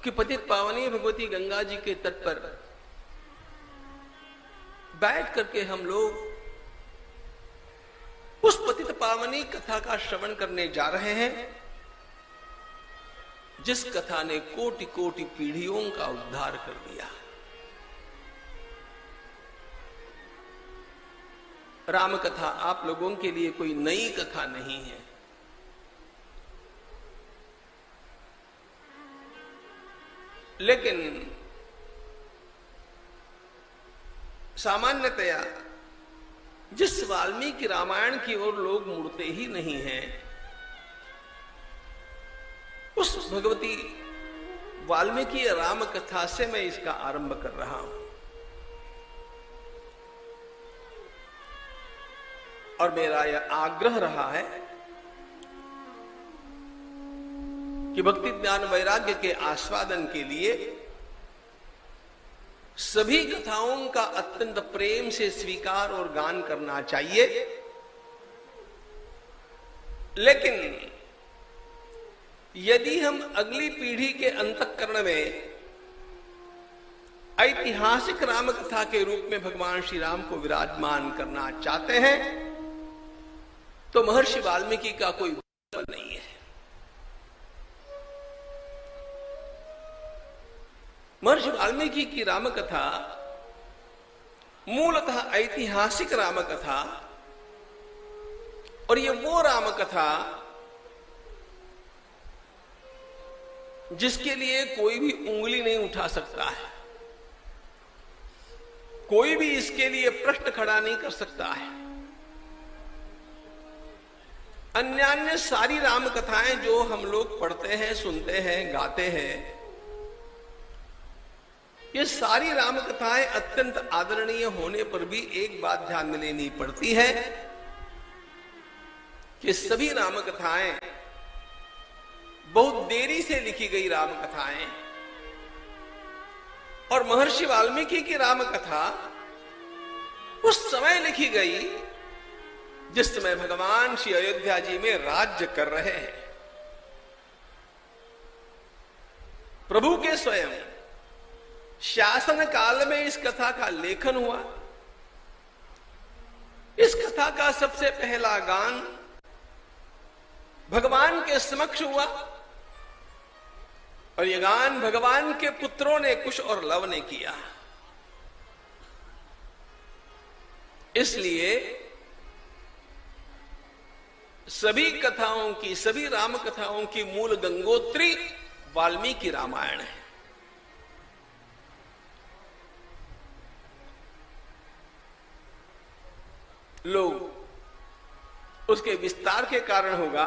कि पतित पावनी भगवती गंगा जी के तट पर बैठ करके हम लोग उस पतित पावनी कथा का श्रवण करने जा रहे हैं जिस कथा ने कोटि कोटि पीढ़ियों का उद्धार कर दिया। राम कथा आप लोगों के लिए कोई नई कथा नहीं है। लेकिन सामान्यतया जिस वाल्मीकि रामायण की ओर लोग मुड़ते ही नहीं हैं, उस भगवती वाल्मीकि राम कथा से मैं इसका आरंभ कर रहा हूं। और मेरा यह आग्रह रहा है कि भक्ति ज्ञान वैराग्य के आस्वादन के लिए सभी कथाओं का अत्यंत प्रेम से स्वीकार और गान करना चाहिए। लेकिन यदि हम अगली पीढ़ी के अंतःकरण में ऐतिहासिक राम कथा के रूप में भगवान श्री राम को विराजमान करना चाहते हैं तो महर्षि वाल्मीकि का कोई विकल्प नहीं है। महर्षि वाल्मीकि की राम कथा मूलतः ऐतिहासिक राम कथा, और ये वो राम कथा जिसके लिए कोई भी उंगली नहीं उठा सकता है, कोई भी इसके लिए प्रश्न खड़ा नहीं कर सकता है। अन्य सारी राम कथाएं जो हम लोग पढ़ते हैं, सुनते हैं, गाते हैं, ये सारी राम कथाएं अत्यंत आदरणीय होने पर भी एक बात ध्यान में लेनी पड़ती है कि सभी राम कथाएं बहुत देरी से लिखी गई राम कथाएं, और महर्षि वाल्मीकि की राम कथा उस समय लिखी गई जिस समय भगवान श्री अयोध्या जी में राज्य कर रहे हैं। प्रभु के स्वयं शासन काल में इस कथा का लेखन हुआ। इस कथा का सबसे पहला गान भगवान के समक्ष हुआ, और यह गान भगवान के पुत्रों ने कुश और लव ने किया। इसलिए सभी कथाओं की, सभी राम कथाओं की मूल गंगोत्री वाल्मीकि रामायण है। लोग उसके विस्तार के कारण होगा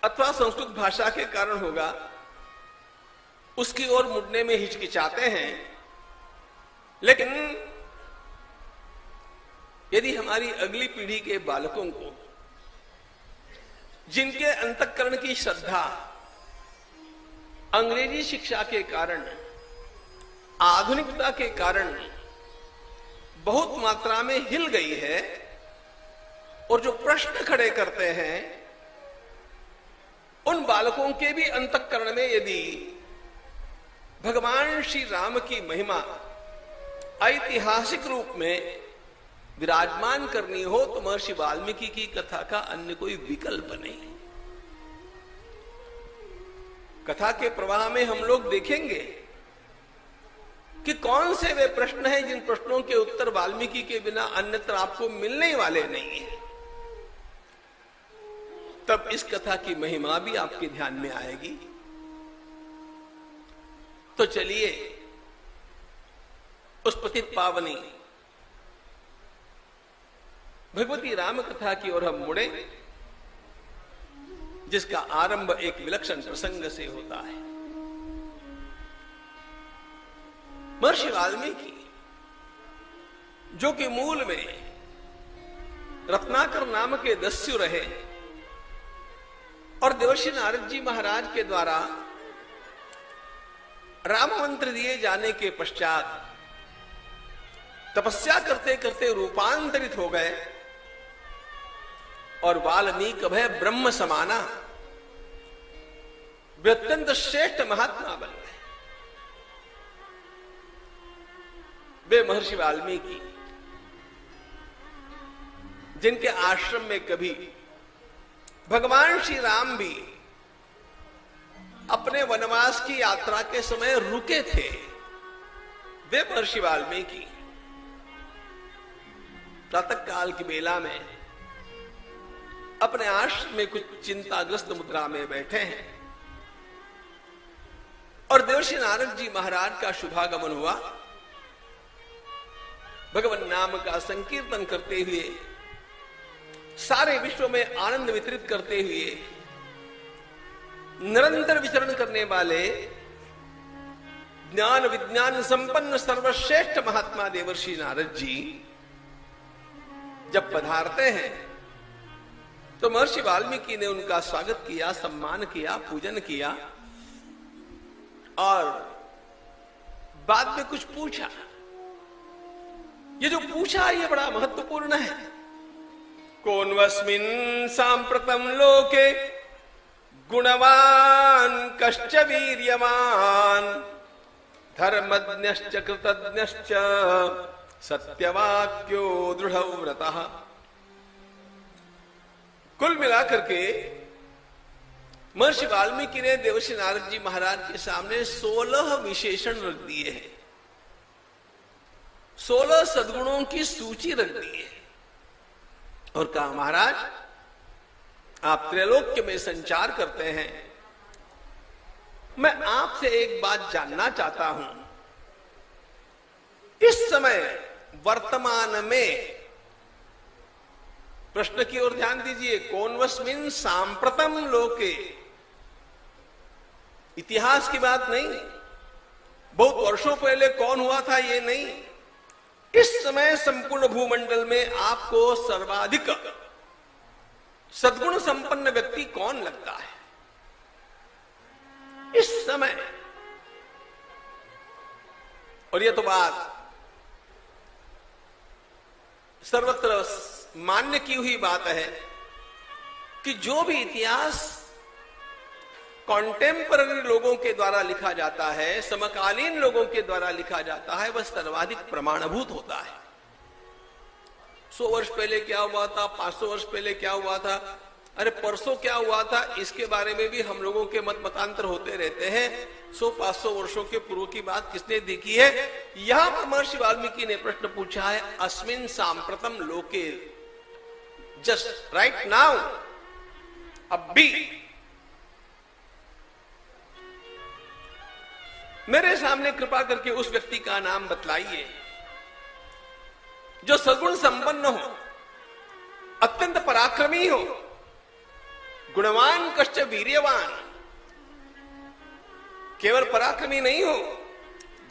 अथवा संस्कृत भाषा के कारण होगा उसकी ओर मुड़ने में हिचकिचाते हैं। लेकिन यदि हमारी अगली पीढ़ी के बालकों को, जिनके अंतःकरण की श्रद्धा अंग्रेजी शिक्षा के कारण, आधुनिकता के कारण बहुत मात्रा में हिल गई है, और जो प्रश्न खड़े करते हैं, उन बालकों के भी अंतःकरण में यदि भगवान श्री राम की महिमा ऐतिहासिक रूप में विराजमान करनी हो तो महर्षि वाल्मीकि की कथा का अन्य कोई विकल्प नहीं। कथा के प्रवाह में हम लोग देखेंगे कि कौन से वे प्रश्न हैं जिन प्रश्नों के उत्तर वाल्मीकि के बिना अन्यत्र आपको मिलने वाले नहीं है। तब इस कथा की महिमा भी आपके ध्यान में आएगी। तो चलिए उस पतित पावनी भगवती राम कथा की ओर हम मुड़े, जिसका आरंभ एक विलक्षण प्रसंग से होता है। महर्षि वाल्मीकि, जो कि मूल में रत्नाकर नाम के दस्यु रहे और देवर्षि नारद जी महाराज के द्वारा राम मंत्र दिए जाने के पश्चात तपस्या करते करते रूपांतरित हो गए और वाल्मीकि भय ब्रह्म समाना वे अत्यंत श्रेष्ठ महात्मा बन गए। वे महर्षि वाल्मीकि, जिनके आश्रम में कभी भगवान श्री राम भी अपने वनवास की यात्रा के समय रुके थे, वे महर्षि वाल्मीकि प्रातः काल की बेला में अपने आश्रम में कुछ चिंताग्रस्त मुद्रा में बैठे हैं और देवर्षि नारद जी महाराज का शुभागमन हुआ। भगवान नाम का संकीर्तन करते हुए, सारे विश्व में आनंद वितरित करते हुए निरंतर विचरण करने वाले ज्ञान विज्ञान संपन्न सर्वश्रेष्ठ महात्मा देवर्षि नारद जी जब पधारते हैं तो महर्षि वाल्मीकि ने उनका स्वागत किया, सम्मान किया, पूजन किया और बाद में कुछ पूछा। ये जो पूछा ये बड़ा महत्वपूर्ण है। कोन्वस्मिन् सांप्रतम लोके गुणवान कश्च वीर्यवान धर्मज्ञश्च कृतज्ञश्च सत्यवाक्यो दृढ़व्रतः। कुल मिलाकर के महर्षि वाल्मीकि ने देवर्षि नारद जी महाराज के सामने 16 विशेषण रख दिए हैं, 16 सद्गुणों की सूची रख दी है और कहा, महाराज आप त्रैलोक्य में संचार करते हैं, मैं आपसे एक बात जानना चाहता हूं। इस समय वर्तमान में, प्रश्न की ओर ध्यान दीजिए, कोन्वस्मिन् सांप्रतम लोके, इतिहास की बात नहीं, बहुत वर्षों पहले कौन हुआ था ये नहीं, इस समय संपूर्ण भूमंडल में आपको सर्वाधिक सद्गुण संपन्न व्यक्ति कौन लगता है इस समय? और यह तो बात सर्वत्र मान्य की हुई बात है कि जो भी इतिहास कॉन्टेम्पररी लोगों के द्वारा लिखा जाता है, समकालीन लोगों के द्वारा लिखा जाता है, वह सर्वाधिक प्रमाणभूत होता है। 100 वर्ष पहले क्या हुआ था, 500 वर्ष पहले क्या हुआ था, अरे परसों क्या हुआ था, इसके बारे में भी हम लोगों के मत मतांतर होते रहते हैं। 100-500 वर्षों के पूर्व की बात किसने देखी है? यहां पर महर्षि वाल्मीकि ने प्रश्न पूछा है, अस्मिन् सांप्रतम लोके, जस्ट राइट नाउ, अब भी मेरे सामने कृपा करके उस व्यक्ति का नाम बतलाइए जो सगुण संपन्न हो, अत्यंत पराक्रमी हो, गुणवान कश्च वीर्यवान, केवल पराक्रमी नहीं हो,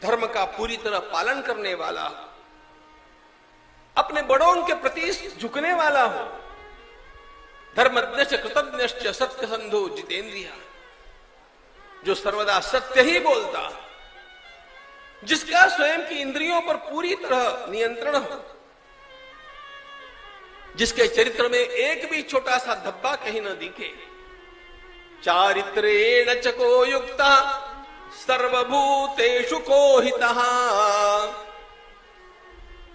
धर्म का पूरी तरह पालन करने वाला, अपने बड़ों के प्रति झुकने वाला हो, धर्मज्ञश्च कृतज्ञश्च सत्यसंधो जितेंद्रिय, जो सर्वदा सत्य ही बोलता, जिसका स्वयं की इंद्रियों पर पूरी तरह नियंत्रण हो, जिसके चरित्र में एक भी छोटा सा धब्बा कहीं न दिखे, चारित्रेण चको युक्ता सर्वभूतेषु कोहितः,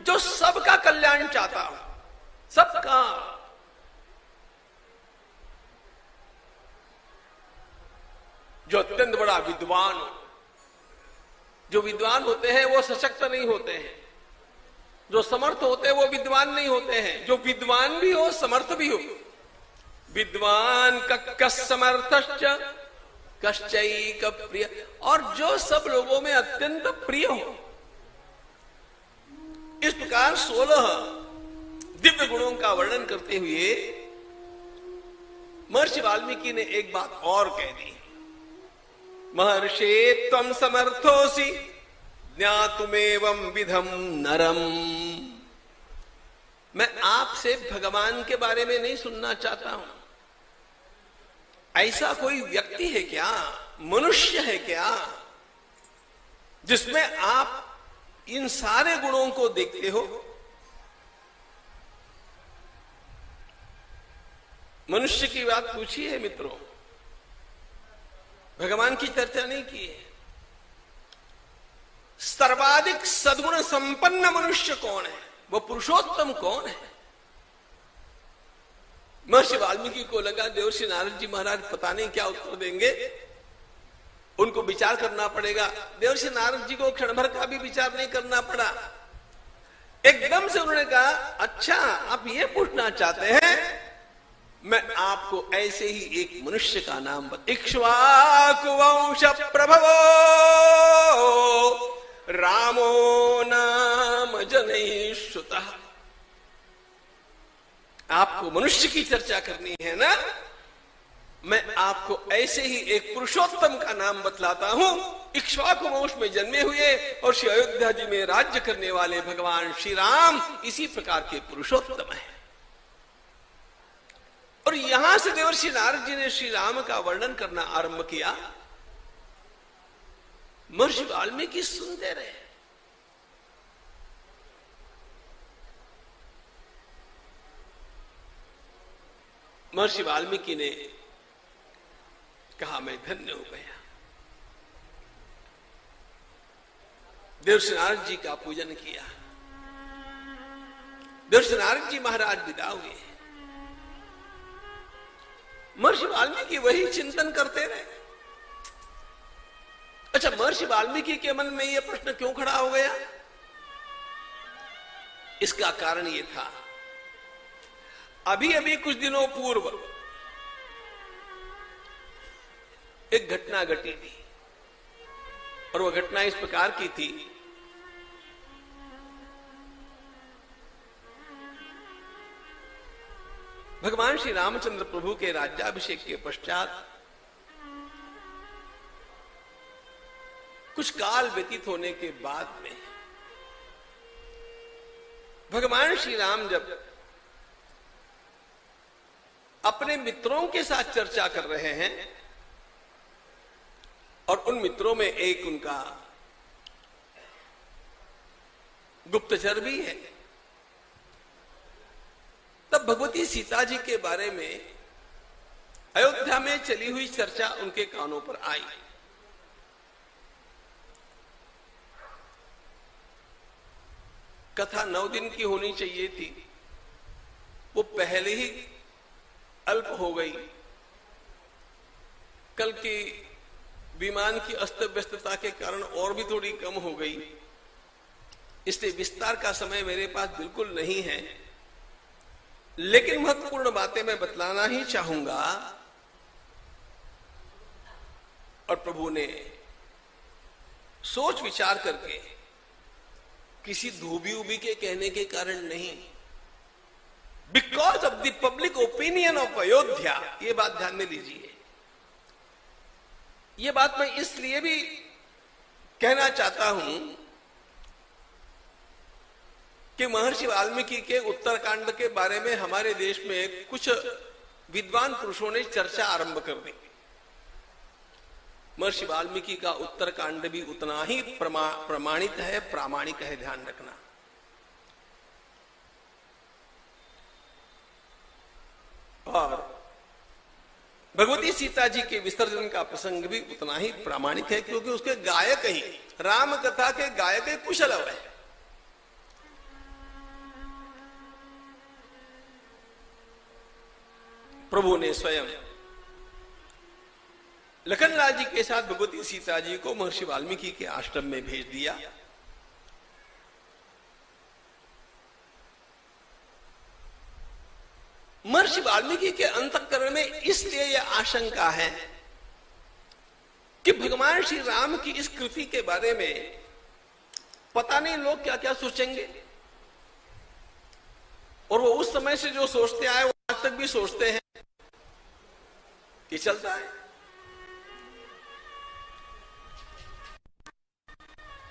जो सबका कल्याण चाहता हो, सबका, जो अत्यंत बड़ा विद्वान हो। जो विद्वान होते हैं वो सशक्त नहीं होते हैं, जो समर्थ होते हैं वो विद्वान नहीं होते हैं, जो विद्वान भी हो समर्थ भी हो। विद्वान कस्समर्थश्च कश्चैक प्रिय, और जो सब लोगों में अत्यंत प्रिय हो, इस प्रकार 16 दिव्य गुणों का वर्णन करते हुए महर्षि वाल्मीकि ने एक बात और कह दी। महर्षे त्वं समर्थोसि ज्ञातुमेवं विधम नरम। मैं आपसे भगवान के बारे में नहीं सुनना चाहता हूं। ऐसा कोई व्यक्ति है क्या, मनुष्य है क्या, जिसमें आप इन सारे गुणों को देखते हो? मनुष्य की बात पूछी है मित्रों, भगवान की चर्चा नहीं की है। सर्वाधिक सद्गुण संपन्न मनुष्य कौन है, वो पुरुषोत्तम कौन है? महर्षि वाल्मीकि को लगा देवर्षि नारद जी महाराज पता नहीं क्या उत्तर देंगे, उनको विचार करना पड़ेगा। देवर्षि नारद जी को क्षण भर का भी विचार नहीं करना पड़ा। एकदम से उन्होंने कहा, अच्छा आप ये पूछना चाहते हैं, मैं आपको ऐसे ही एक मनुष्य का नाम इक्ष्वाकु वंश प्रभवो रामो नाम जनैश्रुतः। आपको मनुष्य की चर्चा करनी है ना, मैं आपको ऐसे ही एक पुरुषोत्तम का नाम बतलाता हूं। इक्ष्वाकु वंश में जन्मे हुए और श्री अयोध्या जी में राज्य करने वाले भगवान श्री राम इसी प्रकार के पुरुषोत्तम है। और यहां से देवर्षि नारद जी ने श्री राम का वर्णन करना आरंभ किया। महर्षि वाल्मीकि सुनते रहे। महर्षि वाल्मीकि ने कहा, मैं धन्य हो गया। देवर्षि नारद जी का पूजन किया। देवर्षि नारद जी महाराज विदा हुए। महर्षि वाल्मीकि वही चिंतन करते रहे। अच्छा, महर्षि वाल्मीकि के मन में यह प्रश्न क्यों खड़ा हो गया? इसका कारण यह था, अभी अभी कुछ दिनों पूर्व एक घटना घटी थी, और वह घटना इस प्रकार की थी। भगवान श्री रामचंद्र प्रभु के राज्याभिषेक के पश्चात कुछ काल व्यतीत होने के बाद में भगवान श्री राम जब अपने मित्रों के साथ चर्चा कर रहे हैं, और उन मित्रों में एक उनका गुप्तचर भी है, तब भगवती सीता जी के बारे में अयोध्या में चली हुई चर्चा उनके कानों पर आई। कथा 9 दिन की होनी चाहिए थी, वो पहले ही अल्प हो गई। कल की विमान की अस्त व्यस्तता के कारण और भी थोड़ी कम हो गई, इसलिए विस्तार का समय मेरे पास बिल्कुल नहीं है, लेकिन महत्वपूर्ण बातें मैं बतलाना ही चाहूंगा। और प्रभु ने सोच विचार करके, किसी धोबी उबी के कहने के कारण नहीं, because of the public opinion of Ayodhya, ये बात ध्यान में लीजिए। ये बात मैं इसलिए भी कहना चाहता हूं कि महर्षि वाल्मीकि के उत्तरकांड के बारे में हमारे देश में कुछ विद्वान पुरुषों ने चर्चा आरंभ कर दी। महर्षि वाल्मीकि का उत्तरकांड भी उतना ही प्रमाणित है, प्रामाणिक है, ध्यान रखना। और भगवती सीता जी के विसर्जन का प्रसंग भी उतना ही प्रामाणिक है, क्योंकि उसके गायक ही, राम कथा के गायक ही कुशल है। प्रभु ने स्वयं लखनलाल जी के साथ भगवती सीता जी को महर्षि वाल्मीकि के आश्रम में भेज दिया। महर्षि वाल्मीकि के अंतःकरण में इसलिए यह आशंका है कि भगवान श्री राम की इस कृति के बारे में पता नहीं लोग क्या क्या सोचेंगे। और वो उस समय से जो सोचते आए वो आज तक भी सोचते हैं कि चलता है।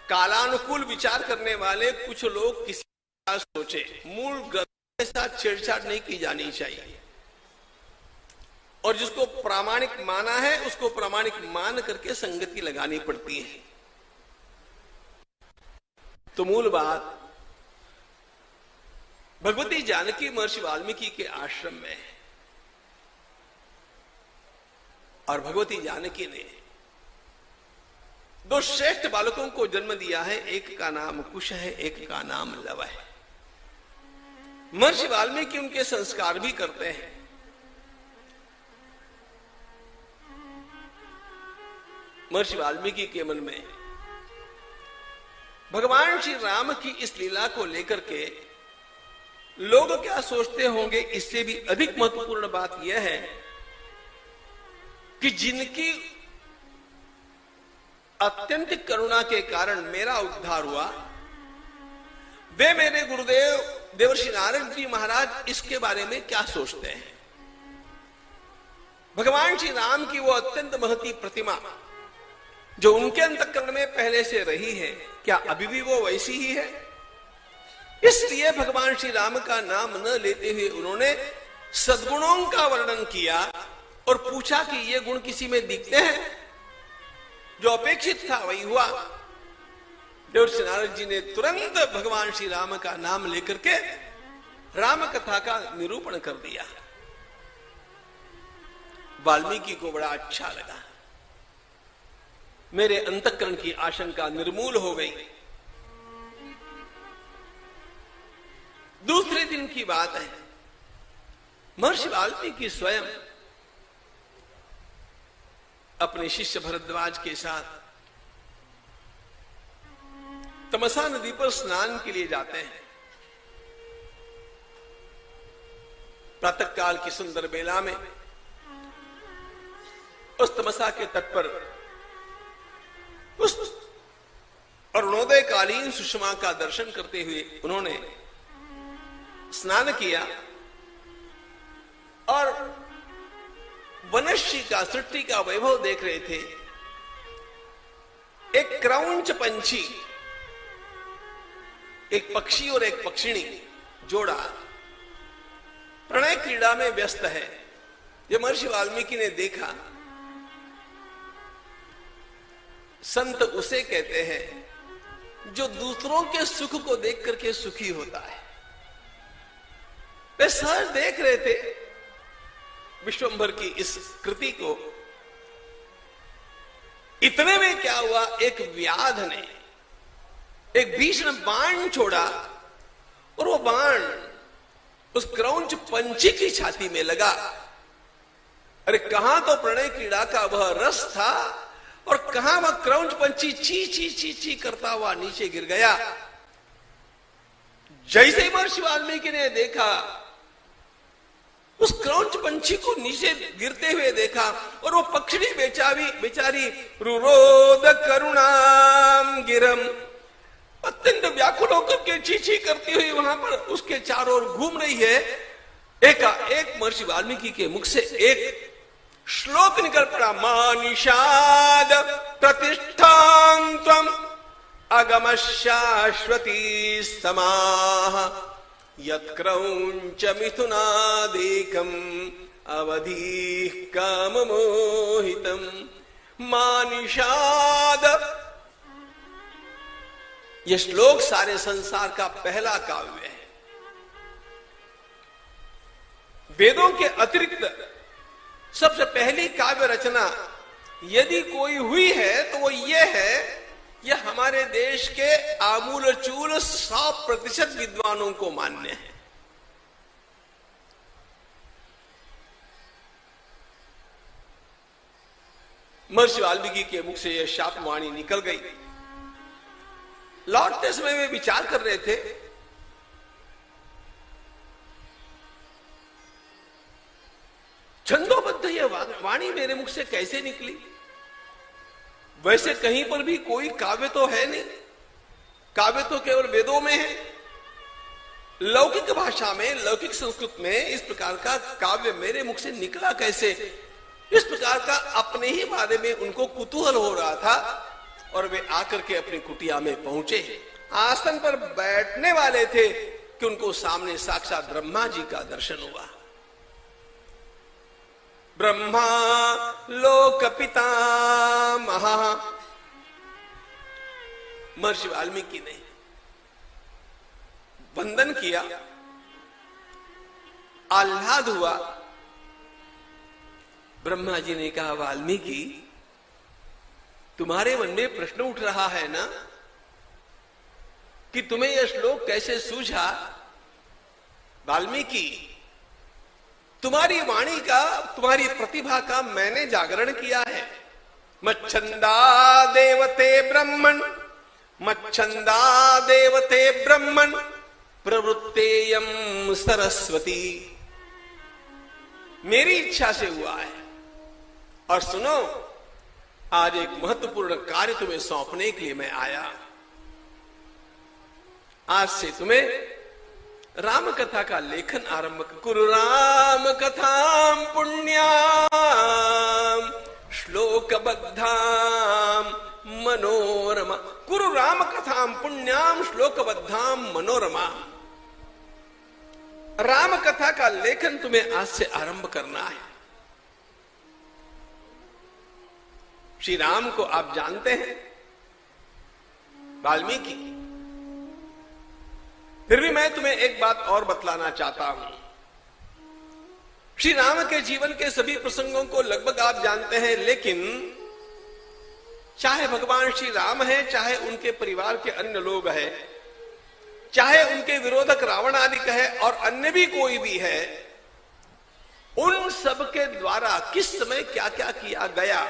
कालानुकूल विचार करने वाले कुछ लोग किसी का सोचे, मूल ग्रंथ के साथ छेड़छाड़ नहीं की जानी चाहिए, और जिसको प्रामाणिक माना है उसको प्रामाणिक मान करके संगति लगानी पड़ती है। तो मूल बात भगवती जानकी महर्षि वाल्मीकि के आश्रम में है, और भगवती जानकी ने दो श्रेष्ठ बालकों को जन्म दिया है, एक का नाम कुश है, एक का नाम लव है। महर्षि वाल्मीकि उनके संस्कार भी करते हैं। महर्षि वाल्मीकि के मन में भगवान श्री राम की इस लीला को लेकर के लोग क्या सोचते होंगे, इससे भी अधिक महत्वपूर्ण बात यह है कि जिनकी अत्यंत करुणा के कारण मेरा उद्धार हुआ, वे मेरे गुरुदेव देवर्षि नारद जी महाराज इसके बारे में क्या सोचते हैं। भगवान श्री राम की वो अत्यंत महती प्रतिमा जो उनके अंतःकरण में पहले से रही है, क्या अभी भी वो वैसी ही है? इसलिए भगवान श्री राम का नाम न लेते हुए उन्होंने सद्गुणों का वर्णन किया और पूछा कि ये गुण किसी में दिखते हैं? जो अपेक्षित था वही हुआ। देवर्षि नारद जी ने तुरंत भगवान श्री राम का नाम लेकर के राम कथा का निरूपण कर दिया। वाल्मीकि को बड़ा अच्छा लगा, मेरे अंतःकरण की आशंका निर्मूल हो गई। दूसरे दिन की बात है, महर्षि वाल्मीकि स्वयं अपने शिष्य भरद्वाज के साथ तमसा नदी पर स्नान के लिए जाते हैं। प्रातःकाल की सुंदर बेला में उस तमसा के तट पर उस अरुणोदय कालीन सुषमा का दर्शन करते हुए उन्होंने स्नान किया और वनश्री का, सृष्टि का वैभव देख रहे थे। एक क्रौंच पंछी, एक पक्षी और एक पक्षिणी जोड़ा प्रणय क्रीड़ा में व्यस्त है। ये महर्षि वाल्मीकि ने देखा। संत उसे कहते हैं जो दूसरों के सुख को देख करके सुखी होता है। वे सहज देख रहे थे विश्वंभर की इस कृति को। इतने में क्या हुआ, एक व्याध ने एक भीषण बाण छोड़ा और वो बाण उस क्रौंच पंछी की छाती में लगा। अरे कहां तो प्रणय क्रीड़ा का वह रस था और कहां वह क्रौंच पंछी ची ची ची ची करता हुआ नीचे गिर गया। जैसे ही महर्षि वाल्मीकि ने देखा, उस क्रौंच पंछी को नीचे गिरते हुए देखा और वो पक्षी बेचारी रुरोद करुणाम गिरम, अत्यंत व्याकुल होकर के चींची करती हुई वहां पर उसके चारों ओर घूम रही है। एक महर्षि वाल्मीकि के मुख से एक श्लोक निकल पड़ा, मानिषाद प्रतिष्ठां त्वम अगम शाश्वती समाह यत्क्रौंच मिथुनादेकम अवधि काम मोहितम। मानिषाद, यह श्लोक सारे संसार का पहला काव्य है। वेदों के अतिरिक्त सबसे पहली काव्य रचना यदि कोई हुई है तो वो ये है, यह हमारे देश के आमूल चूल 100% विद्वानों को मान्य है। महर्षि वाल्मीकि के मुख से यह शापवाणी निकल गई। लौटते समय वे विचार कर रहे थे, छंदोबद्ध यह वाणी मेरे मुख से कैसे निकली? वैसे कहीं पर भी कोई काव्य तो है नहीं, काव्य तो केवल वेदों में है। लौकिक भाषा में, लौकिक संस्कृत में इस प्रकार का काव्य मेरे मुख से निकला कैसे? इस प्रकार का अपने ही बारे में उनको कुतूहल हो रहा था और वे आकर के अपनी कुटिया में पहुंचे। आसन पर बैठने वाले थे कि उनको सामने साक्षात ब्रह्मा जी का दर्शन हुआ। ब्रह्मा लोक पितामह, महर्षि वाल्मीकि ने वंदन किया, आह्लाद हुआ। ब्रह्मा जी ने कहा, वाल्मीकि तुम्हारे मन में प्रश्न उठ रहा है ना कि तुम्हें यह श्लोक कैसे सूझा? वाल्मीकि, तुम्हारी वाणी का, तुम्हारी प्रतिभा का मैंने जागरण किया है। मच्छंदा देवते ब्रह्मण, मच्छंदा देवते ब्रह्मण प्रवृत्तेयम सरस्वती, मेरी इच्छा से हुआ है। और सुनो, आज एक महत्वपूर्ण कार्य तुम्हें सौंपने के लिए मैं आया। आज से तुम्हें राम कथा का लेखन आरंभ कुरु। राम कथाम पुण्याम श्लोकबद्धाम मनोरमा, कुरु राम कथाम पुण्याम श्लोकबद्धाम मनोरमा। राम कथा का लेखन तुम्हें आज से आरंभ करना है। श्री राम को आप जानते हैं, वाल्मीकि। फिर भी मैं तुम्हें एक बात और बतलाना चाहता हूं। श्री राम के जीवन के सभी प्रसंगों को लगभग आप जानते हैं, लेकिन चाहे भगवान श्री राम है, चाहे उनके परिवार के अन्य लोग हैं, चाहे उनके विरोधक रावण आदि है और अन्य भी कोई भी है, उन सब के द्वारा किस समय क्या क्या किया गया,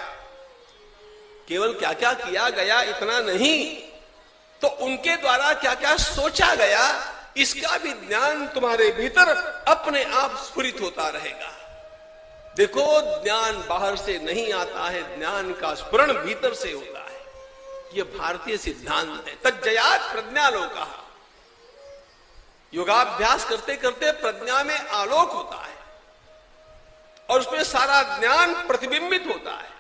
केवल क्या क्या किया गया इतना नहीं, तो उनके द्वारा क्या क्या सोचा गया, इसका भी ज्ञान तुम्हारे भीतर अपने आप स्फुरित होता रहेगा। देखो, ज्ञान बाहर से नहीं आता है, ज्ञान का स्फुरण भीतर से होता है। यह भारतीय सिद्धांत है। तज्जयात प्रज्ञालोकः, योगाभ्यास करते करते प्रज्ञा में आलोक होता है और उसमें सारा ज्ञान प्रतिबिंबित होता है।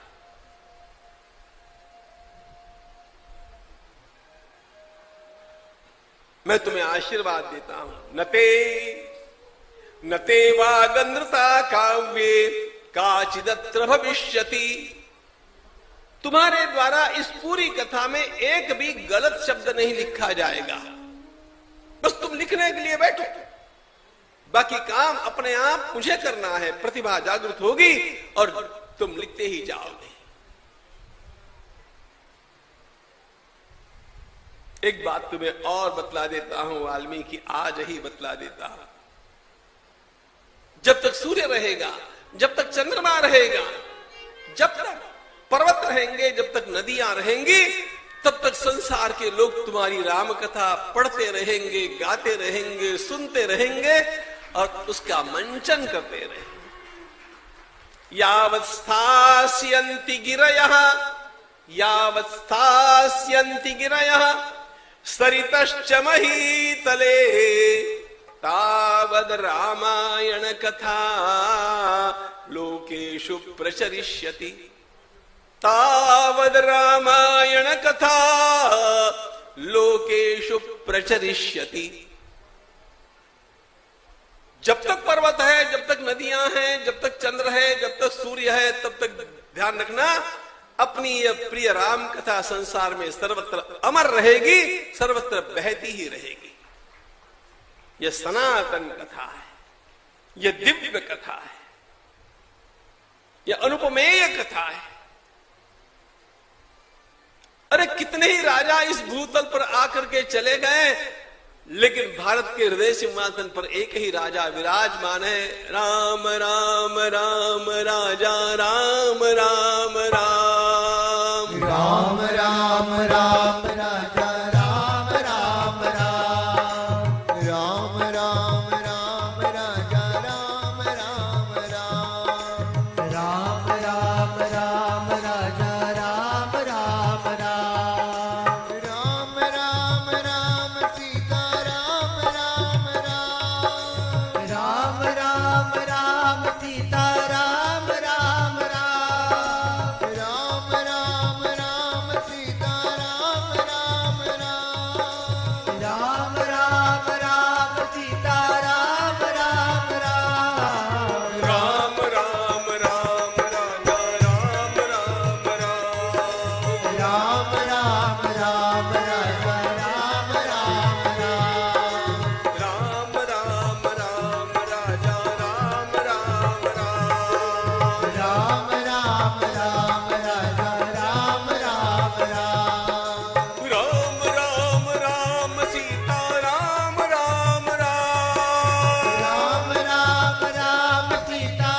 मैं तुम्हें आशीर्वाद देता हूं। नते वागंद्रता काव्ये काचिदत्र भविष्यति। तुम्हारे द्वारा इस पूरी कथा में एक भी गलत शब्द नहीं लिखा जाएगा। बस तुम लिखने के लिए बैठो, बाकी काम अपने आप मुझे करना है। प्रतिभा जागृत होगी और तुम लिखते ही जाओगे। एक बात तुम्हें और बतला देता हूं वाल्मीकि, आज ही बतला देता हूं। जब तक सूर्य रहेगा, जब तक चंद्रमा रहेगा, जब तक पर्वत रहेंगे, जब तक नदियां रहेंगी, तब तक संसार के लोग तुम्हारी राम कथा पढ़ते रहेंगे, गाते रहेंगे, सुनते रहेंगे और उसका मंचन करते रहेंगे। यावस्थास्यन्ति गिरयः, यावस्थास्यन्ति गिरयः सरितश्च महीतले, तावद् रामायण कथा लोकेषु प्रचरिष्यति। तावद् रामायण कथा लोकेषु प्रचरिष्यति। जब तक पर्वत है, जब तक नदियां हैं, जब तक चंद्र है, जब तक सूर्य है, तब तक ध्यान रखना, अपनी यह प्रिय राम कथा संसार में सर्वत्र अमर रहेगी, सर्वत्र बहती ही रहेगी। यह सनातन कथा है, यह दिव्य कथा है, यह अनुपमेय कथा है। अरे कितने ही राजा इस भूतल पर आकर के चले गए, लेकिन भारत के हृदय सिंहासन पर एक ही राजा विराजमान है। राम राम राम राजा राम राम राम।